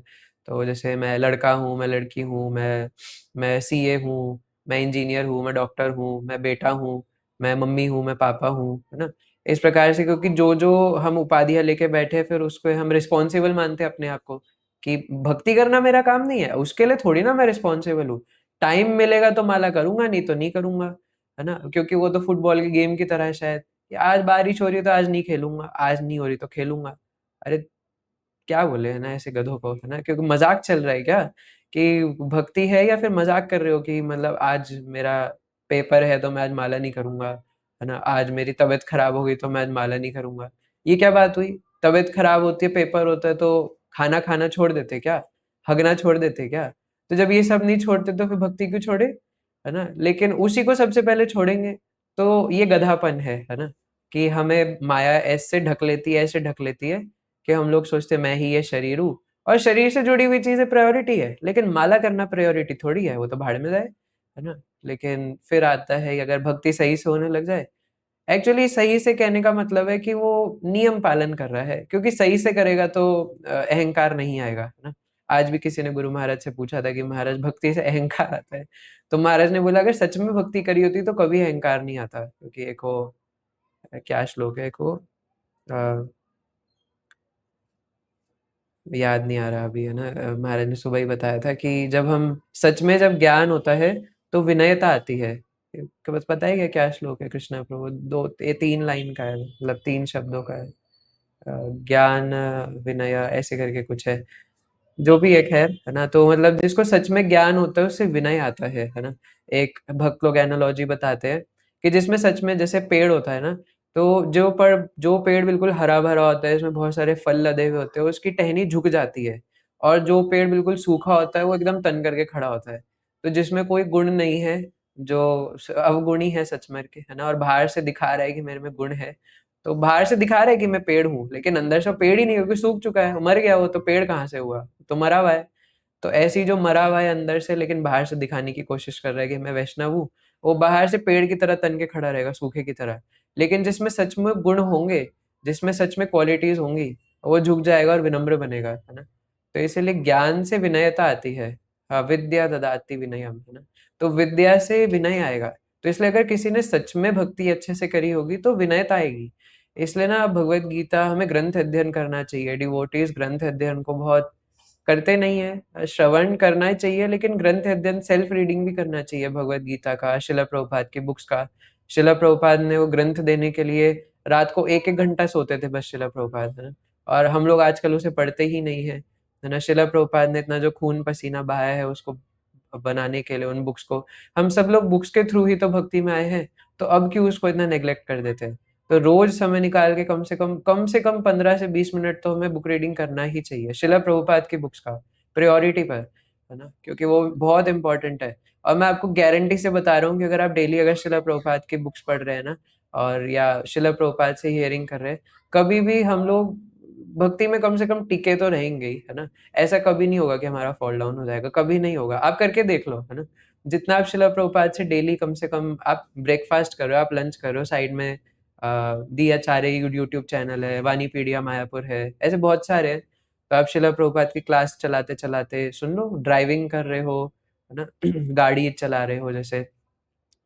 तो जैसे मैं लड़का हूँ, मैं लड़की हूँ, मैं सीए हूँ, मैं इंजीनियर हूँ, मैं डॉक्टर हूँ, मैं बेटा हूँ, मैं मम्मी हूँ, मैं पापा हूँ, है ना? इस प्रकार से, क्योंकि जो-जो हम उपाधियाँ लेके बैठे हैं, फिर उसको हम रिस्पॉन्सिबल मानते हैं अपने आप को, कि भक्ति करना मेरा काम नहीं है, उसके लिए थोड़ी ना मैं रिस्पॉन्सिबल हूँ। टाइम मिलेगा तो माला करूँगा, नहीं तो नहीं करूँगा, है ना? क्योंकि वो तो फुटबॉल की गेम की तरह है शायद, कि आज बारिश हो रही है तो आज नहीं खेलूँगा, आज नहीं हो रही तो खेलूँगा। अरे क्या बोले, है ना, ऐसे गधों को, है ना? क्योंकि मज़ाक चल रहा है क्या? कि भक्ति है, या फिर मज़ाक कर रहे हो कि मतलब आज मेरा पेपर है तो मैं आज माला नहीं करूँगा, है ना? आज मेरी तबीयत खराब हो गई तो मैं आज माला नहीं करूँगा। ये क्या बात हुई? तबीयत खराब होती है, पेपर होता है तो खाना खाना छोड़ देते क्या? हगना छोड़ देते क्या? तो जब ये सब नहीं छोड़ते तो फिर भक्ति क्यों छोड़े? है ना? लेकिन उसी को सबसे पहले छोड़ेंगे, तो ये गधापन है ना? कि हमें माया ऐसे ढक लेती है, ऐसे ढक लेती है कि हम लोग सोचते मैं ही ये शरीर हूँ, और शरीर से जुड़ी हुई चीजें प्रायोरिटी है, लेकिन माला करना प्रायोरिटी थोड़ी है, वो तो भाड़ में जाए, है ना? लेकिन फिर आता है कि अगर भक्ति सही से होने लग जाए, एक्चुअली सही से कहने का मतलब है कि वो नियम पालन कर रहा है, क्योंकि सही से करेगा तो अहंकार नहीं आएगा, है ना? आज भी किसी ने गुरु महाराज से पूछा था कि महाराज भक्ति से अहंकार आता है, तो महाराज ने बोला अगर सच में भक्ति करी होती तो कभी अहंकार नहीं आता, क्योंकि एक वो क्या श्लोक है, एक वो अ, याद नहीं आ रहा अभी, है ना? महाराज ने सुबह ही बताया था कि जब हम सच में, जब ज्ञान होता है तो विनयता आती है। क्या बस पता है क्या श्लोक है? कृष्णा प्रभु, दो ये 3 लाइन का है, मतलब 3 शब्दों का है। ज्ञान, विनय, ऐसे करके कुछ है। जो भी एक है ना? तो मतलब जिसको सच में ज्ञान होता है उससे विनय आता है ना? एक भक्त लोग एनालॉजी बताते हैं कि जिसमें सच में, जैसे पेड़ होता है ना, तो जो पेड़ बिल्कुल हरा-भरा होता है, इसमें बहुत सारे फल लदे हुए होते हैं, उसकी टहनी झुक जाती है, और जो पेड़ बिल्कुल सूखा होता है, वो एकदम तन करके खड़ा होता है। तो जिसमें कोई गुण नहीं है, जो अवगुणी है सच में के, है ना? और बाहर से दिखा रहा है कि मेरे में गुण है, तो बाहर से दिखा रहा है कि मैं पेड़ हूँ, लेकिन अंदर से वो पेड़ ही नहीं, क्योंकि सूख चुका है, मर गया वो, तो पेड़ कहाँ से हुआ? तो मरा हुआ है। तो ऐसी जो मरा हुआ है अंदर से, लेकिन बाहर से दिखाने की कोशिश कर रहा है कि मैं वैष्णव हूँ, वो बाहर से पेड़ की तरह तन के खड़ा रहेगा, सूखे की तरह। लेकिन जिसमें सच में गुण होंगे, जिसमें सच में क्वालिटीज़ होंगी, वो झुक जाएगा और विनम्र बनेगा, है ना? तो इसीलिए ज्ञान से विनयता आती है। हाँ, विद्या ददाति विनयम, है ना? तो विद्या से विनय आएगा। तो इसलिए अगर किसी ने सच में भक्ति अच्छे से करी होगी तो विनयता आएगी। इसलिए ना भगवत गीता हमें ग्रंथ अध्ययन करना चाहिए। डिवोटीज ग्रंथ अध्ययन को बहुत करते नहीं है। श्रवण करना ही चाहिए, लेकिन ग्रंथ अध्ययन सेल्फ रीडिंग भी करना चाहिए भगवत गीता का, शिला प्रभुपाद की बुक्स का। शिला प्रभुपाद ने वो ग्रंथ देने के लिए रात को एक एक घंटा सोते थे बस, शिला प्रभुपाद, है ना? और हम लोग आजकल उसे पढ़ते ही नहीं है, है ना? शिला प्रभुपाद ने इतना जो खून पसीना बहाया है उसको बनाने के लिए, उन बुक्स को। हम सब लोग बुक्स के थ्रू ही तो भक्ति में आए हैं, तो अब क्यों उसको इतना नेग्लेक्ट कर देते हैं? तो रोज समय निकाल के कम से कम 15 से 20 मिनट तो हमें बुक रीडिंग करना ही चाहिए, शिला प्रभुपाद की बुक्स का, प्रायोरिटी पर, है ना? क्योंकि वो बहुत इंपॉर्टेंट है। और मैं आपको गारंटी से बता रहा हूँ कि अगर आप डेली अगर शिला प्रभुपाद की बुक्स पढ़ रहे हैं ना, और या शिला प्रभुपाद से हियरिंग कर रहे हैं, कभी भी हम लोग भक्ति में कम से कम टिके तो रहेंगे ही, है ना? ऐसा कभी नहीं होगा कि हमारा फॉल डाउन हो जाएगा, कभी नहीं होगा। आप करके देख लो, है ना? जितना आप शिला प्रभुपाद से डेली कम से कम आप ब्रेकफास्ट कर रहे हो, आप लंच कर रहे हो, साइड में दी आचार्य यूट्यूब चैनल है, वाणीपीडिया मायापुर है, ऐसे बहुत सारे हैं। तो आप शिला प्रभुपाद की क्लास चलाते चलाते सुन लो, ड्राइविंग कर रहे हो, है ना? गाड़ी चला रहे हो जैसे,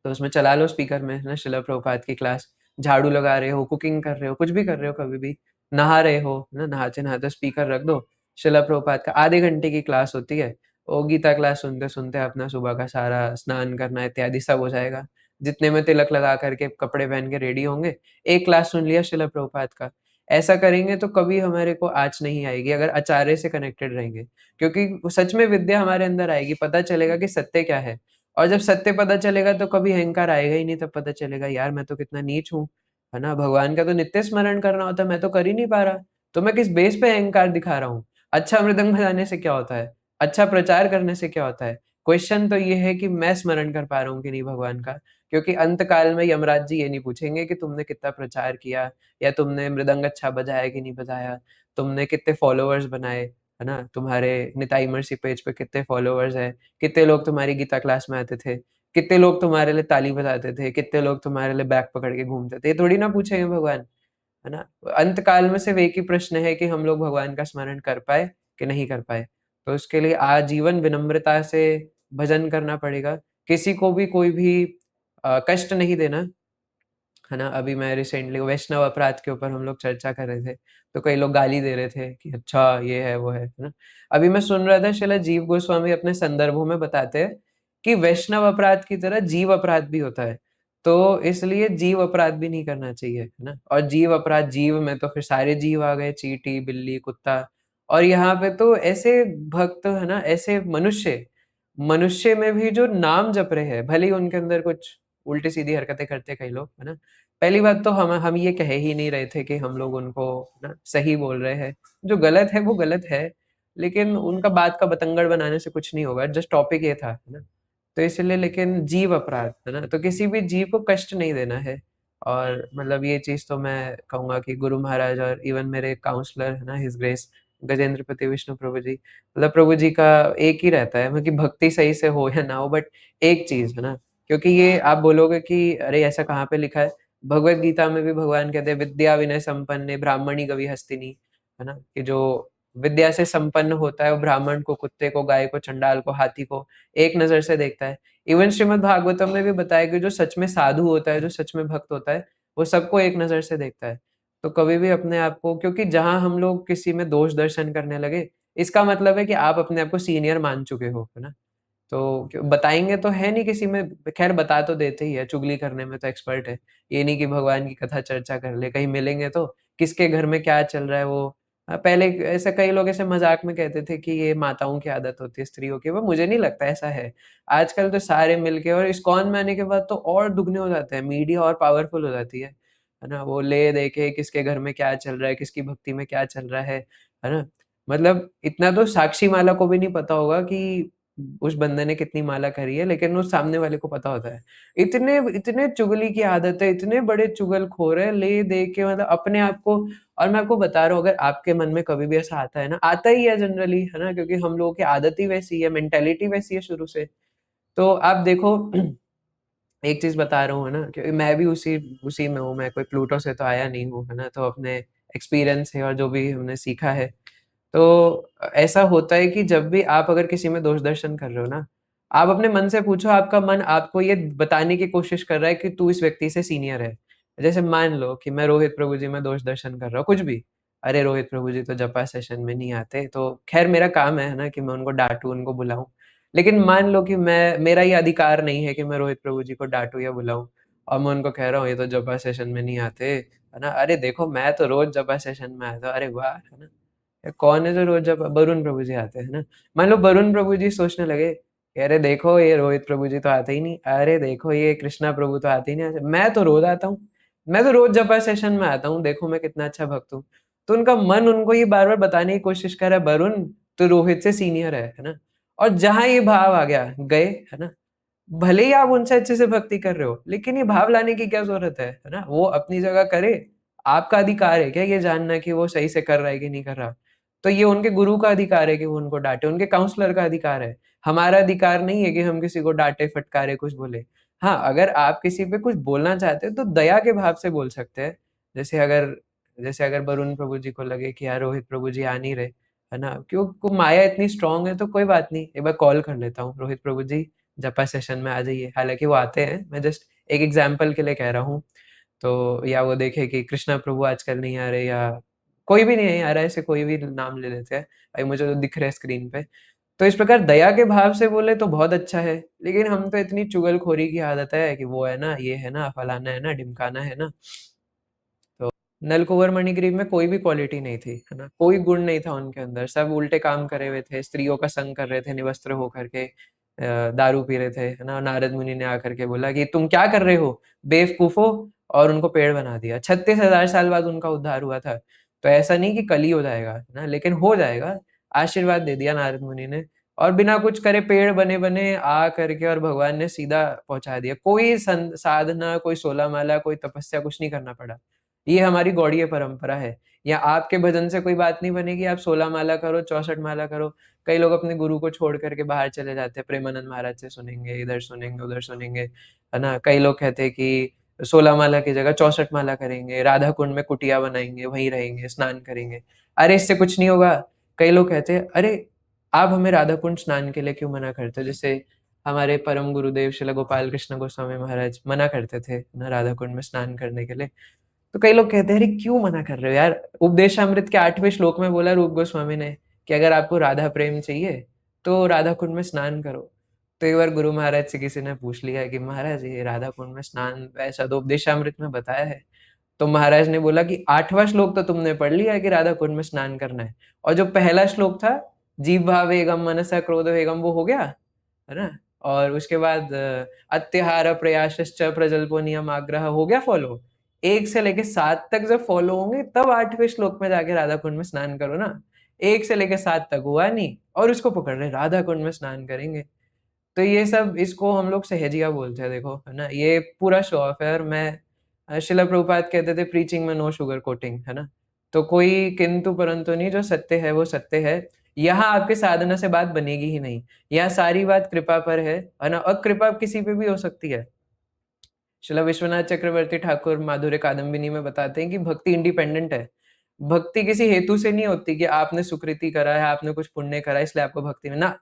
तो उसमें चला लो स्पीकर में, है ना, शिला प्रभुपाद की क्लास। झाड़ू लगा रहे हो, कुकिंग कर रहे हो, कुछ भी कर रहे हो, कभी भी नहा रहे हो, है ना, नहाते नहाते स्पीकर रख दो, शिला प्रभुपाद का आधे घंटे की क्लास होती है। वो गीता क्लास सुनते सुनते अपना सुबह का सारा स्नान करना इत्यादि सब हो जाएगा। जितने में तिलक लगा करके कपड़े पहन के रेडी होंगे, एक क्लास सुन लिया शिला प्रभुपाद का। ऐसा करेंगे तो कभी हमारे को आँच नहीं आएगी, अगर आचार्य से कनेक्टेड रहेंगे। क्योंकि सच में विद्या हमारे अंदर आएगी, पता चलेगा कि सत्य क्या है। और जब सत्य पता चलेगा तो कभी अहंकार आएगा ही नहीं, तब पता चलेगा यार मैं तो कितना नीच हूँ, है ना? भगवान का तो नित्य स्मरण करना होता है, मैं तो कर ही नहीं पा रहा, तो मैं किस बेस पे अहंकार दिखा रहा हूँ? अच्छा मृदंग बजाने से क्या होता है? अच्छा प्रचार करने से क्या होता है? क्वेश्चन तो ये है कि मैं स्मरण कर पा रहा हूँ कि नहीं भगवान का। क्योंकि अंत काल में यमराज जी ये नहीं पूछेंगे कि तुमने कितना प्रचार किया, या तुमने मृदंग अच्छा बजाया कि नहीं बजाया, तुमने कितने फॉलोअर्स बनाए, है ना? तुम्हारे निताई मर्सी पेज पे कितने फॉलोअर्स है, कितने लोग तुम्हारी गीता क्लास में आते थे, कितने लोग तुम्हारे लिए ताली बजाते थे, कितने लोग तुम्हारे लिए बैग पकड़ के घूमते थे, ये थोड़ी ना पूछेंगे भगवान, है ना? अंत काल में सिर्फ एक ही प्रश्न है कि हम लोग भगवान का स्मरण कर पाए कि नहीं कर पाए। तो उसके लिए आजीवन विनम्रता से भजन करना पड़ेगा। किसी को भी कोई भी कष्ट नहीं देना, है ना? अभी मैं रिसेंटली वैष्णव अपराध के ऊपर हम लोग चर्चा कर रहे थे, तो कई लोग गाली दे रहे थे कि अच्छा ये है, वो है ना? अभी मैं सुन रहा था, श्रील जीव गोस्वामी अपने संदर्भों में बताते हैं कि वैष्णव अपराध की तरह जीव अपराध भी होता है। तो इसलिए जीव अपराध भी नहीं करना चाहिए, है ना? और जीव अपराध, जीव में तो फिर सारे जीव आ गए, चींटी, बिल्ली, कुत्ता। और यहाँ पे तो ऐसे भक्त, है ना, ऐसे मनुष्य, मनुष्य में भी जो नाम जप रहे हैं, भले ही उनके अंदर कुछ उल्टी-सीधी हरकतें करते हैं कई लोग, है ना? पहली बात तो हम ये कह ही नहीं रहे थे कि हम लोग उनको ना सही बोल रहे हैं। जो गलत है वो गलत है, लेकिन उनका बात का बतंगड़ बनाने से कुछ नहीं होगा, जस्ट टॉपिक ये था, है ना? तो इसलिए, लेकिन जीव अपराध, है ना? तो किसी भी जीव को कष्ट नहीं देना है। और मतलब ये चीज़ तो मैं कहूँगा कि गुरु महाराज और इवन मेरे काउंसलर, है ना, हिज ग्रेस गजेंद्रपति विष्णु प्रभु जी, मतलब प्रभु जी का एक ही रहता है, मतलब कि भक्ति सही से हो या ना हो, बट एक चीज़, है ना? क्योंकि ये आप बोलोगे कि अरे ऐसा कहाँ पे लिखा है? भगवत गीता में भी भगवान कहते हैं विद्या विनय संपन्ने ब्राह्मणी गवी हस्तिनी, है ना? कि जो विद्या से संपन्न होता है वो ब्राह्मण को, कुत्ते को, गाय को, चंडाल को, हाथी को एक नजर से देखता है। इवन श्रीमद् भागवतम में भी बताया कि जो सच में साधु होता है, जो सच में भक्त होता है, वो सबको एक नजर से देखता है। तो कभी भी अपने आप को, क्योंकि जहां हम लोग किसी में दोष दर्शन करने लगे, इसका मतलब है कि आप अपने आप को सीनियर मान चुके हो, है ना? तो बताएँगे तो है नहीं किसी में, ख़ैर बता तो देते ही है, चुगली करने में तो एक्सपर्ट है। ये नहीं कि भगवान की कथा चर्चा कर ले, कहीं मिलेंगे तो किसके घर में क्या चल रहा है वो। पहले ऐसे कई लोग ऐसे मज़ाक में कहते थे कि ये माताओं की आदत होती है, स्त्रियों की, वो मुझे नहीं लगता ऐसा है। आजकल तो सारे मिलके, और इस्कॉन में आने के बाद तो और दुगने हो जाते हैं, मीडिया और पावरफुल हो जाती है ना? वो ले दे के किसके घर में क्या चल रहा है, किसकी भक्ति में क्या चल रहा है ना? मतलब इतना तो साक्षी माला को भी नहीं पता होगा कि उस बंदे ने कितनी माला करी है, लेकिन उस सामने वाले को पता होता है। इतने इतने चुगली की आदत है, इतने बड़े चुगलखोर हैं, ले-दे के मतलब अपने आप को। और मैं आपको बता रहा हूँ, अगर आपके मन में कभी भी ऐसा आता है ना, आता ही है जनरली, है ना? क्योंकि हम लोगों की आदत ही वैसी है, मेंटालिटी वैसी है शुरू से। तो आप देखो, एक चीज़ बता रहा हूँ, है ना? क्योंकि मैं भी उसी उसी में हूँ, मैं कोई प्लूटो से तो आया नहीं हूँ, है ना? तो अपने एक्सपीरियंस से और जो भी हमने सीखा है, तो ऐसा होता है कि जब भी आप अगर किसी में दोष दर्शन कर रहे हो ना, आप अपने मन से पूछो, आपका मन आपको ये बताने की कोशिश कर रहा है कि तू इस व्यक्ति से सीनियर है। जैसे मान लो कि मैं रोहित प्रभु जी में दोष दर्शन कर रहा हूँ, कुछ भी। अरे रोहित प्रभु जी तो जपा सेशन में नहीं आते, तो खैर मेरा काम है ना कि मैं उनको डांटूं, उनको बुलाऊं। लेकिन मान लो कि मैं, मेरा ये अधिकार नहीं है कि मैं रोहित प्रभु जी को डांटूं या बुलाऊं, और मैं उनको कह रहा हूँ ये तो जपा सेशन में नहीं आते, है ना। अरे देखो मैं तो रोज जपा सेशन में आता हूँ, अरे वाह, है ना। कौन है जो रोज जब वरुण प्रभु जी आते हैं ना। मान लो वरुण प्रभु जी सोचने लगे कि अरे देखो ये रोहित प्रभु जी तो आते ही नहीं, अरे देखो ये कृष्णा प्रभु तो आते ही नहीं, मैं तो रोज आता हूँ, मैं तो रोज जपा सेशन में आता हूँ, देखो मैं कितना अच्छा भक्त हूँ। तो उनका मन उनको ये बार बार बताने की कोशिश कर रहा है, वरुण तो रोहित से सीनियर है ना। और जहां ये भाव आ गया, गए, है ना। भले ही आप उनसे अच्छे से भक्ति कर रहे हो, लेकिन ये भाव लाने की क्या जरूरत है ना। वो अपनी जगह करे, आपका अधिकार है क्या ये जानना कि वो सही से कर रहा है कि नहीं कर रहा। तो ये उनके गुरु का अधिकार है कि वो उनको डांटे, उनके काउंसलर का अधिकार है। हमारा अधिकार नहीं है कि हम किसी को डांटे, फटकारे, कुछ बोले। हाँ, अगर आप किसी पे कुछ बोलना चाहते हैं तो दया के भाव से बोल सकते हैं। जैसे अगर जैसे अगर वरुण प्रभु जी को लगे कि यार रोहित प्रभु जी आ नहीं रहे, है ना, क्यों को माया इतनी स्ट्रांग है, तो कोई बात नहीं, एक बार कॉल कर लेता हूँ, रोहित प्रभु जी जपा सेशन में आ जाइए। हालांकि वो आते हैं, मैं जस्ट एक एग्जाम्पल के लिए कह रहा हूँ। तो या वो देखे कि कृष्णा प्रभु आजकल नहीं आ रहे, या कोई भी नहीं आ रहा है, ऐसे कोई भी नाम ले लेते हैं, भाई मुझे तो दिख रहे हैं स्क्रीन पे। तो इस प्रकार दया के भाव से बोले तो बहुत अच्छा है। लेकिन हम तो इतनी चुगलखोरी की आदत है कि वो है ना, ये है ना, फलाना है ना, ढिमकाना है ना। तो नलकुंवर मणिग्रीव में कोई भी क्वालिटी नहीं थी, है ना, कोई गुण नहीं था उनके अंदर, सब उल्टे काम करे हुए थे, स्त्रियों का संग कर रहे थे निवस्त्र होकर के, दारू पी रहे थे, है ना। नारद मुनि ने आकर के बोला कि तुम क्या कर रहे हो बेवकूफो, और उनको पेड़ बना दिया। 36,000 साल बाद उनका उद्धार हुआ था। तो ऐसा नहीं कि कल ही हो जाएगा, है ना, लेकिन हो जाएगा। आशीर्वाद दे दिया नारद मुनि ने, और बिना कुछ करे पेड़ बने बने आ करके, और भगवान ने सीधा पहुंचा दिया। कोई साधना, कोई 16 माला, कोई तपस्या, कुछ नहीं करना पड़ा। ये हमारी गौड़ीय परंपरा है। या आपके भजन से कोई बात नहीं बनेगी, आप 16 माला करो, 64 माला करो। कई लोग अपने गुरु को छोड़ करके बाहर चले जाते हैं, प्रेमानंद महाराज से सुनेंगे, इधर सुनेंगे, उधर सुनेंगे, है ना। कई लोग कहते हैं कि 16 माला की जगह 64 माला करेंगे, राधा कुंड में कुटिया बनाएंगे, वहीं रहेंगे, स्नान करेंगे। अरे इससे कुछ नहीं होगा। कई लोग कहते हैं अरे आप हमें राधा कुंड स्नान के लिए क्यों मना करते हो। जैसे हमारे परम गुरुदेव श्रील गोपाल कृष्ण गोस्वामी महाराज मना करते थे ना राधा कुंड में स्नान करने के लिए। तो कई लोग कहते हैं अरे क्यों मना कर रहे हो यार, उपदेशामृत के 8वें श्लोक में बोला रूप गोस्वामी ने कि अगर आपको राधा प्रेम चाहिए तो राधा कुंड में स्नान करो। तो एक बार गुरु महाराज से किसी ने पूछ लिया कि महाराज ये राधा कुंड में स्नान ऐसा तो उपदेशामृत में बताया है। तो महाराज ने बोला कि 8वां श्लोक तो तुमने पढ़ लिया है कि राधा कुंड में स्नान करना है, और जो पहला श्लोक था जीव भावेगम मनसा क्रोध वेगम, वो हो गया, है ना। और उसके बाद अत्याहार प्रयासश्च प्रजल्पो नियम आग्रह हो गया फॉलो। 1 से लेके 7 तक जब फॉलो होंगे तब 8वें श्लोक में जाके राधा कुंड में स्नान करो ना। 1 से लेके 7 तक हुआ नहीं, और उसको पकड़ रहे राधा कुंड में स्नान करेंगे। तो ये सब, इसको हम लोग सहेजिया बोलते हैं, देखो, है ना। ये पूरा शो ऑफ है। और मैं शिला प्रभुपाद कहते थे प्रीचिंग में नो शुगर कोटिंग, है ना। तो कोई किंतु परंतु नहीं, जो सत्य है वो सत्य है। यहाँ आपके साधना से बात बनेगी ही नहीं। यहाँ सारी बात कृपा पर है ना। और कृपा किसी पे भी हो सकती है। शिला विश्वनाथ चक्रवर्ती ठाकुर माधुर्य कादम्बिनी में बताते हैं कि भक्ति इंडिपेंडेंट है। भक्ति किसी हेतु से नहीं होती कि आपने सुकृति करा है, आपने कुछ पुण्य करा है इसलिए आपको भक्ति में ना।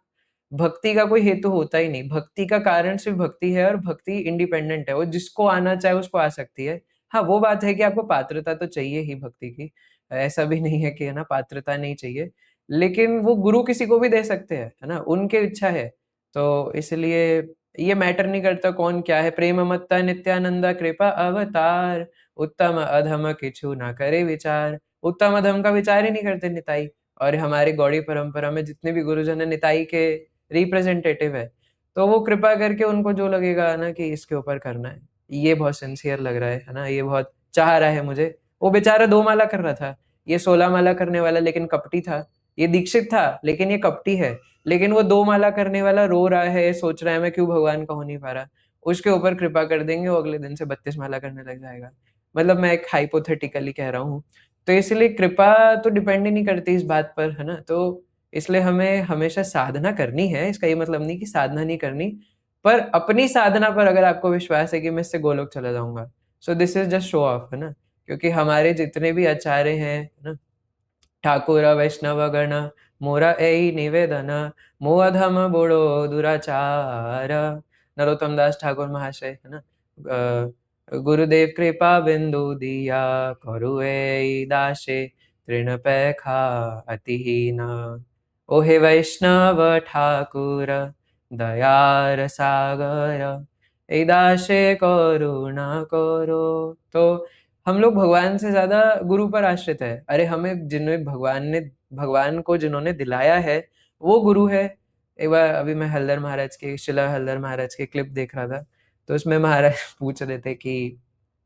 भक्ति का कोई हेतु होता ही नहीं, भक्ति का कारण सिर्फ भक्ति है, और भक्ति इंडिपेंडेंट है, वो जिसको आना चाहे उसको आ सकती है। हाँ, वो बात है कि आपको पात्रता तो चाहिए ही भक्ति की, ऐसा भी नहीं है कि, है ना, पात्रता नहीं चाहिए। लेकिन वो गुरु किसी को भी दे सकते हैं, है ना, उनके इच्छा है। तो इसलिए ये मैटर नहीं करता कौन क्या है। प्रेम मत्ता नित्यानंदा कृपा अवतार, उत्तम अधम किछु ना करे विचार। उत्तम अधम का विचार ही नहीं करते निताई। और हमारे गौड़ी परंपरा में जितने भी गुरुजन है निताई के रिप्रेजेंटेटिव है। तो वो कृपा करके उनको जो लगेगा ना कि इसके ऊपर करना है, ये बहुत सिंसियर लग रहा है ना, ये बहुत चाह रहा है मुझे। वो बेचारा 2 माला कर रहा था, ये 16 माला करने वाला लेकिन कपटी था। ये दीक्षित था लेकिन ये कपटी है। लेकिन वो 2 माला करने वाला रो रहा है, सोच रहा है मैं क्यों भगवान का हो नहीं पा रहा। उसके ऊपर कृपा कर देंगे, वो अगले दिन से 32 माला करने लग जाएगा। मतलब मैं एक हाइपोथेटिकली कह रहा हूँ। तो इसलिए कृपा तो डिपेंड ही नहीं करती इस बात पर, है ना। तो इसलिए हमें हमेशा साधना करनी है, इसका ये मतलब नहीं कि साधना नहीं करनी। पर अपनी साधना पर अगर आपको विश्वास है कि मैं इससे गोलोक चला जाऊंगा, so this is just show off, है ना। क्योंकि हमारे जितने भी आचार्य हैं, है ना, ठाकुर वैष्णव गण मोरा ऐ निवेदन मोअधम बोड़ो दुराचार। नरोत्तम दास ठाकुर महाशय है ना, गुरुदेव कृपा बिंदु दिया करु ऐ दासे तृण पैखा अतिहीन। ओहे वैष्णव ठाकुर दयार सागर ऐ दासे करुणा करो। तो हम लोग भगवान से ज्यादा गुरु पर आश्रित है। अरे हमें जिन्हें भगवान को जिन्होंने दिलाया है वो गुरु है। एक बार अभी मैं हल्दर महाराज के शिला हल्दर महाराज के क्लिप देख रहा था, तो उसमें महाराज पूछ रहे थे कि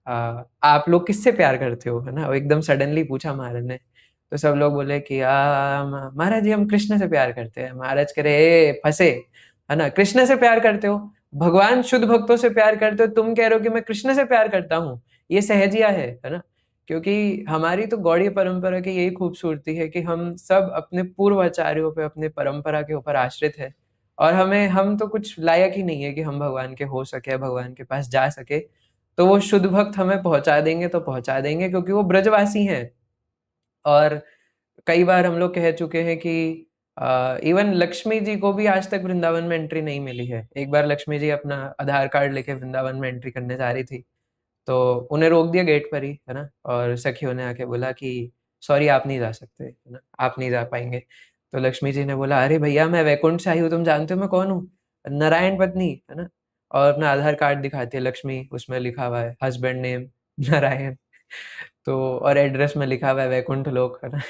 आप लोग किससे प्यार करते हो, है ना। वो एकदम सडनली पूछा महाराज ने, तो सब लोग बोले कि महाराज जी हम कृष्ण से प्यार करते हैं। महाराज कह रहे फंसे, है ना, कृष्ण से प्यार करते हो, भगवान शुद्ध भक्तों से प्यार करते हो, तुम कह रहे हो कि मैं कृष्ण से प्यार करता हूँ। ये सहजिया है ना। क्योंकि हमारी तो गौड़ीय परंपरा की यही खूबसूरती है कि हम सब अपने पूर्व आचार्यों पे, अपने परंपरा के ऊपर आश्रित है। और हम तो कुछ लायक ही नहीं है कि हम भगवान के हो सके, भगवान के पास जा सके। तो वो शुद्ध भक्त हमें पहुंचा देंगे तो पहुंचा देंगे, क्योंकि वो ब्रजवासी हैं। और कई बार हम लोग कह चुके हैं कि इवन लक्ष्मी जी को भी आज तक वृंदावन में एंट्री नहीं मिली है। एक बार लक्ष्मी जी अपना आधार कार्ड लेके वृंदावन में एंट्री करने जा रही थी, तो उन्हें रोक दिया गेट पर ही, है ना। और सखियों ने आके बोला कि सॉरी आप नहीं जा सकते, है ना, आप नहीं जा पाएंगे। तो लक्ष्मी जी ने बोला अरे भैया मैं वैकुंठ से आई हूँ, तुम जानते हो मैं कौन हूँ, नारायण पत्नी, है ना। और अपना आधार कार्ड दिखाती है लक्ष्मी, उसमें लिखा हुआ है हस्बैंड नेम नारायण। तो और एड्रेस में लिखा हुआ है वैकुंठ लोक, है ना।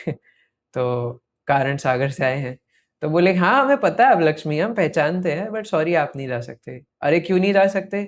तो कारण सागर से आए हैं। तो बोले हाँ हमें पता है अब लक्ष्मी, हम पहचानते हैं, बट सॉरी आप नहीं जा सकते। अरे क्यों नहीं जा सकते?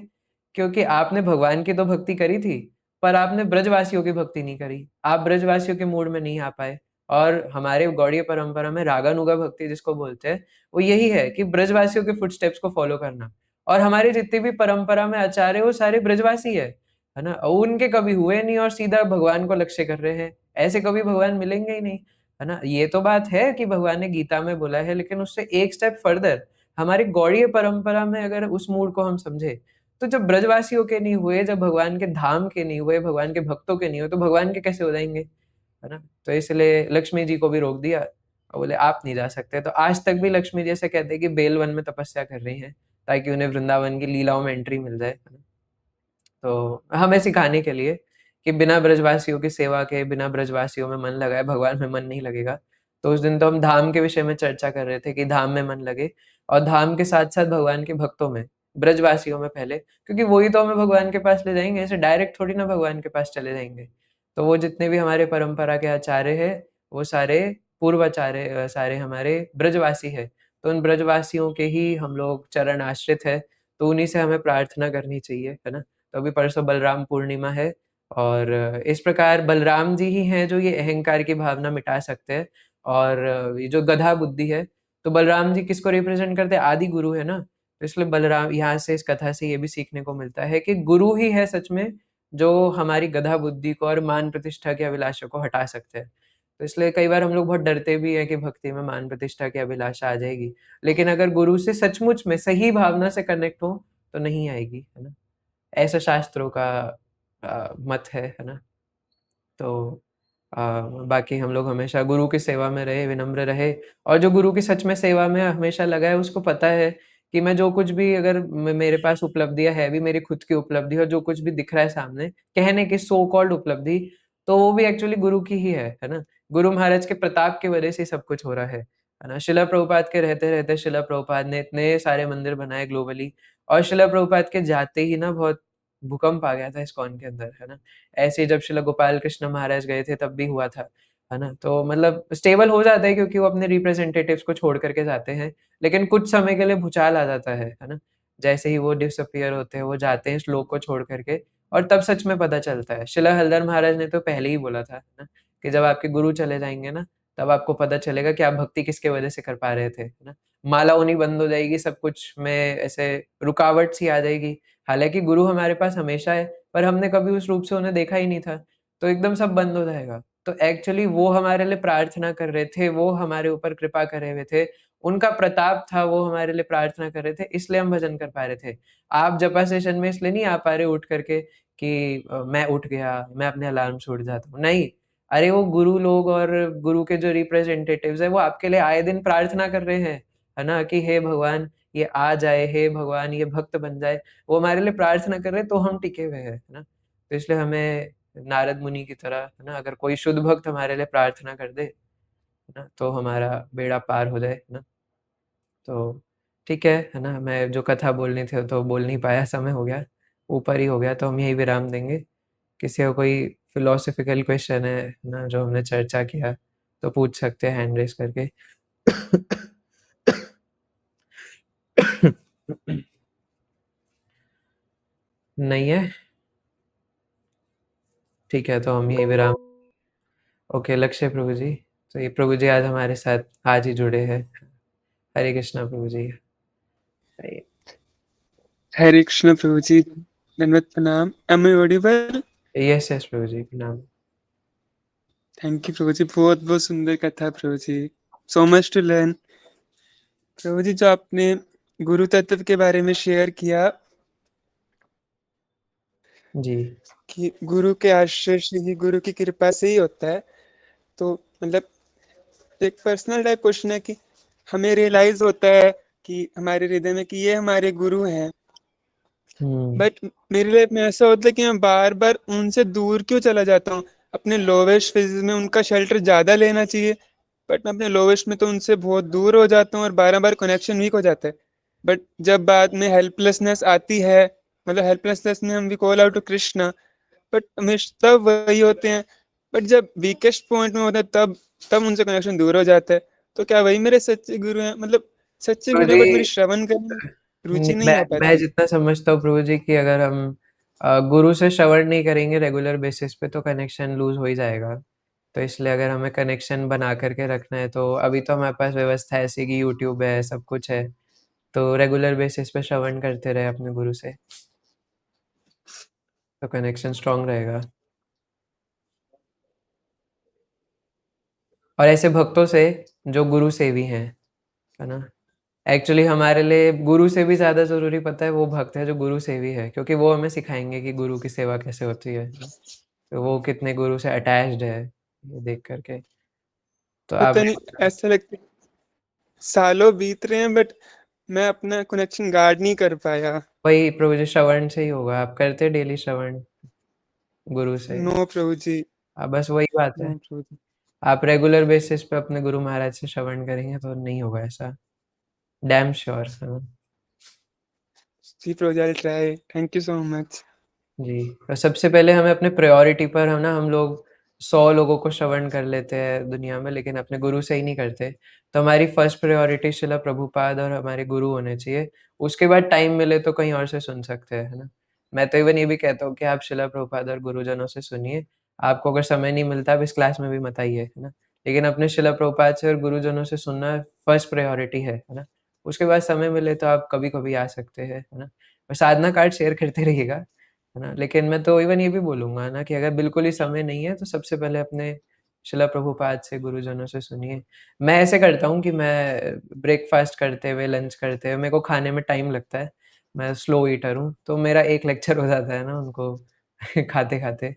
क्योंकि आपने भगवान की तो भक्ति करी थी, पर आपने ब्रजवासियों की भक्ति नहीं करी, आप ब्रजवासियों के मूड में नहीं आ पाए। और हमारे गौड़ीय परंपरा में रागानुगा भक्ति जिसको बोलते हैं, वो यही है कि ब्रजवासियों के फुटस्टेप्स को फॉलो करना। और हमारी जितनी भी परंपरा में आचार्य वो सारे ब्रजवासी है ना। उनके कभी हुए नहीं और सीधा भगवान को लक्ष्य कर रहे हैं, ऐसे कभी भगवान मिलेंगे ही नहीं, है ना। ये तो बात है कि भगवान ने गीता में बोला है, लेकिन उससे एक स्टेप फर्दर हमारी गौड़ीय परंपरा में अगर उस मूड को हम समझे, तो जब ब्रजवासियों के नहीं हुए, जब भगवान के धाम के नहीं हुए, भगवान के भक्तों के नहीं हुए, तो भगवान के कैसे हो जाएंगे, है ना। तो इसलिए लक्ष्मी जी को भी रोक दिया और बोले आप नहीं जा सकते। तो आज तक भी लक्ष्मी जी ऐसे कहते हैं कि बेलवन में तपस्या कर रही हैं ताकि उन्हें वृंदावन की लीलाओं में एंट्री मिल जाए, है ना। तो हमें सिखाने के लिए कि बिना ब्रजवासियों की सेवा के, बिना ब्रजवासियों में मन लगाए भगवान में मन नहीं लगेगा। तो उस दिन तो हम धाम के विषय में चर्चा कर रहे थे कि धाम में मन लगे, और धाम के साथ साथ भगवान के भक्तों में, ब्रजवासियों में पहले, क्योंकि वही तो हमें भगवान के पास ले जाएंगे, ऐसे डायरेक्ट थोड़ी ना भगवान के पास चले जाएंगे। तो वो जितने भी हमारे परंपरा के आचार्य हैं, वो सारे पूर्वाचार्य, सारे हमारे ब्रजवासी है। तो उन ब्रजवासियों के ही हम लोग चरण आश्रित है, तो उन्हीं से हमें प्रार्थना करनी चाहिए, है ना। तो अभी परसों बलराम पूर्णिमा है, और इस प्रकार बलराम जी ही हैं जो ये अहंकार की भावना मिटा सकते हैं। और ये जो गधा बुद्धि है, तो बलराम जी किसको रिप्रेजेंट करते हैं? आदि गुरु है ना। तो इसलिए बलराम, यहाँ से इस कथा से ये भी सीखने को मिलता है कि गुरु ही है सच में जो हमारी गधा बुद्धि को और मान प्रतिष्ठा की अभिलाषा को हटा सकते हैं। तो इसलिए कई बार हम लोग बहुत डरते भी हैं कि भक्ति में मान प्रतिष्ठा की अभिलाषा आ जाएगी, लेकिन अगर गुरु से सचमुच में सही भावना से कनेक्ट हो तो नहीं आएगी, है ना। ऐसा शास्त्रों का मत है ना। तो बाकी हम लोग हमेशा गुरु की सेवा में रहे, विनम्र रहे, और जो गुरु की सच में सेवा में हमेशा लगा है उसको पता है कि मैं जो कुछ भी, अगर मेरे पास उपलब्धियां है भी, मेरी खुद की उपलब्धि, और जो कुछ भी दिख रहा है सामने कहने की सो कॉल्ड उपलब्धि, तो वो भी एक्चुअली गुरु की ही है ना। गुरु महाराज के प्रताप की वजह से सब कुछ हो रहा है ना। शिला प्रभुपाद के रहते रहते शिला प्रभुपाद ने इतने सारे मंदिर बनाए ग्लोबली, और शिला प्रभुपाद के जाते ही ना बहुत भूकंप आ गया था इस्कॉन के अंदर, है ना। ऐसे ही जब श्रील गोपाल कृष्ण महाराज गए थे तब भी हुआ था, है ना। तो मतलब स्टेबल हो जाता है क्योंकि वो अपने रिप्रेजेंटेटिव्स को छोड़ करके जाते हैं, लेकिन कुछ समय के लिए भूचाल आ जाता है ना। जैसे ही वो डिसअपियर होते हैं, वो जाते हैं श्लोक को छोड़ करके, और तब सच में पता चलता है। शिला हलदर महाराज ने तो पहले ही बोला था, है ना, कि जब आपके गुरु चले जाएंगे ना, तब आपको पता चलेगा कि आप भक्ति किसके वजह से कर पा रहे थे, है ना। माला उन्हीं बंद हो जाएगी, सब कुछ में ऐसे रुकावट सी आ जाएगी। हालांकि गुरु हमारे पास हमेशा है, पर हमने कभी उस रूप से उन्हें देखा ही नहीं था, तो एकदम सब बंद हो जाएगा। तो एक्चुअली वो हमारे लिए प्रार्थना कर रहे थे, वो हमारे ऊपर कृपा करे हुए थे, उनका प्रताप था, वो हमारे लिए प्रार्थना कर रहे थे, इसलिए हम भजन कर पा रहे थे। आप जपा सेशन में इसलिए नहीं आ पा रहे उठ करके कि मैं उठ गया, मैं अपने अलार्म से उठ जाता हूँ, नहीं। अरे वो गुरु लोग और गुरु के जो रिप्रेजेंटेटिव्स है वो आपके लिए आए दिन प्रार्थना कर रहे हैं, है ना, कि हे भगवान ये आ जाए, हे भगवान ये भक्त बन जाए। वो हमारे लिए प्रार्थना कर रहे हैं तो हम टिके हुए हैं, है ना। तो इसलिए हमें नारद मुनि की तरह, है ना, अगर कोई शुद्ध भक्त हमारे लिए प्रार्थना कर दे, है ना, तो हमारा बेड़ा पार हो जाए, है ना। तो ठीक है ना, मैं जो कथा बोलनी थी तो बोल नहीं पाया, समय हो गया, ऊपर ही हो गया, तो हम यही विराम देंगे। किसी का कोई फिलोसॉफिकल क्वेश्चन है ना जो हमने चर्चा किया तो पूछ सकते हैं हैंड रेस करके। नहीं है, ठीक है, तो हम यही विराम। ओके, लक्ष्य प्रभु जी, तो ये प्रभु जी आज हमारे साथ आज ही जुड़े हैं। हरे कृष्णा प्रभु जी। हरे कृष्ण प्रभु जी, दंडवत प्रणाम। Am I audible? Yes yes Prabhu ji, प्रणाम। थैंक यू प्रभु जी, बहुत बहुत सुंदर कथा Prabhu ji, so much to learn. Prabhu ji, जो आपने गुरु तत्व के बारे में शेयर किया जी कि गुरु के आश्रय से ही, गुरु की कृपा से ही होता है, तो मतलब एक पर्सनल टाइप क्वेश्चन है कि हमें रियलाइज होता है कि हमारे हृदय में कि ये हमारे गुरु हैं, बट मेरी लाइफ में ऐसा होता है कि मैं बार बार उनसे दूर क्यों चला जाता हूँ। अपने लोवेस्ट फेजेस में उनका शेल्टर ज्यादा लेना चाहिए, बट मैं अपने लोवेस्ट में तो उनसे बहुत दूर हो जाता हूँ और बार बार कनेक्शन वीक हो जाता है। बट जब बाद में हेल्पलेसनेस आती है, मतलब हेल्पलेसनेस में हम we call out to Krishna, but हमेशा तब वही होते हैं। बट जब वीकेस्ट पॉइंट में होता है तब तब उनसे कनेक्शन दूर हो जाता है। तो क्या वही मेरे सच्चे गुरु हैं? मतलब सच्चे प्रभु गुरु हैं जी, बट मेरी श्रवण करने में रुचि नहीं मैं हो मैं पाती। जितना समझता हूँ प्रभु जी कि अगर हम गुरु से श्रवण नहीं करेंगे रेगुलर बेसिस पे तो कनेक्शन लूज हो ही जाएगा। तो इसलिए अगर हमें कनेक्शन बना करके रखना है तो अभी तो हमारे पास व्यवस्था ऐसी कि यूट्यूब है, सब कुछ है, तो रेगुलर बेसिस पे श्रवण करते रहे अपने गुरु से, तो कनेक्शन स्ट्रांग रहेगा। और ऐसे भक्तों से जो गुरु सेवी हैं, है ना। एक्चुअली हमारे लिए गुरु से भी ज़्यादा ज़रूरी पता है वो भक्त है जो गुरु सेवी है, क्योंकि वो हमें सिखाएंगे कि गुरु की सेवा कैसे होती है ना? तो वो कितने गुरु से अटैच्ड है ये देख करके। तो पता आपने नहीं, ऐसा लगता है सालों बीत रहे हैं बट मैं अपना कनेक्शन गार्ड नहीं कर पाया। वही प्रभु जी श्रवण से ही होगा, आप करते डेली श्रवण गुरु से। नो प्रभु जी, बस वही बात नो है, प्रभु जी। आप रेगुलर बेसिस पे अपने गुरु महाराज से श्रवण करेंगे तो नहीं होगा ऐसा, डैम श्योर। हाँ जी Prabhu ji, I try, thank you so much. जी। और सबसे पहले हमें अपने प्रायोरिटी पर, हम ना, हम लोग 100 लोगों को श्रवण कर लेते हैं दुनिया में लेकिन अपने गुरु से ही नहीं करते। तो हमारी फर्स्ट प्रायोरिटी शिला प्रभुपाद और हमारे गुरु होने चाहिए। उसके बाद टाइम मिले तो कहीं और से सुन सकते हैं, है ना। मैं तो इवन ये भी कहता हूँ कि आप शिला प्रभुपाद और गुरुजनों से सुनिए। आपको अगर समय नहीं मिलता आप इस क्लास में भी मत आइए, है ना। लेकिन अपने शिला प्रभुपाद से और गुरुजनों से सुनना फर्स्ट प्रायोरिटी है ना। उसके बाद समय मिले तो आप कभी कभी आ सकते हैं, है ना। और साधना कार्ड शेयर करते रहिएगा, है ना। लेकिन मैं तो इवन ये भी बोलूँगा ना कि अगर बिल्कुल ही समय नहीं है तो सबसे पहले अपने शिला प्रभुपाद से, गुरुजनों से सुनिए। मैं ऐसे करता हूँ कि मैं ब्रेकफ़ास्ट करते हुए, लंच करते हुए, मेरे को खाने में टाइम लगता है, मैं स्लो ईटर हूँ, तो मेरा एक लेक्चर हो जाता है ना उनको खाते-खाते।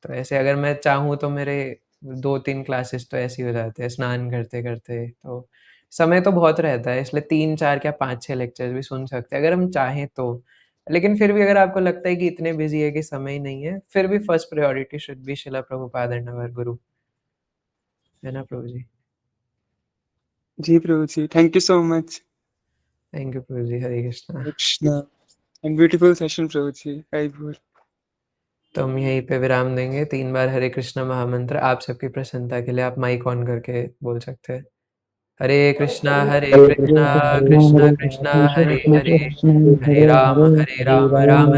तो ऐसे अगर मैं चाहूँ तो मेरे 2-3 क्लासेस तो ऐसे ही हो जाते हैं स्नान करते-करते। तो समय तो बहुत रहता है, इसलिए 3-4 क्या 5-6 लेक्चर्स भी सुन सकते हैं अगर हम चाहें तो। लेकिन फिर भी अगर आपको लगता है कि इतने बिज़ी है कि समय ही नहीं है, फिर भी first priority should be Shila Prabhupada and our गुरु, है ना प्रभु जी? जी Prabhu ji, thank you so much. Thank you Prabhu ji, Hare Krishna. Krishna and beautiful session Prabhu ji, I बोल। तो हम यहीं पे विराम देंगे, 3 बार हरे कृष्णा महामंत्र आप सबकी प्रसन्नता के लिए आप माइक ऑन करके बोल सकते हैं। हरे कृष्णा कृष्णा कृष्णा हरे हरे, हरे राम राम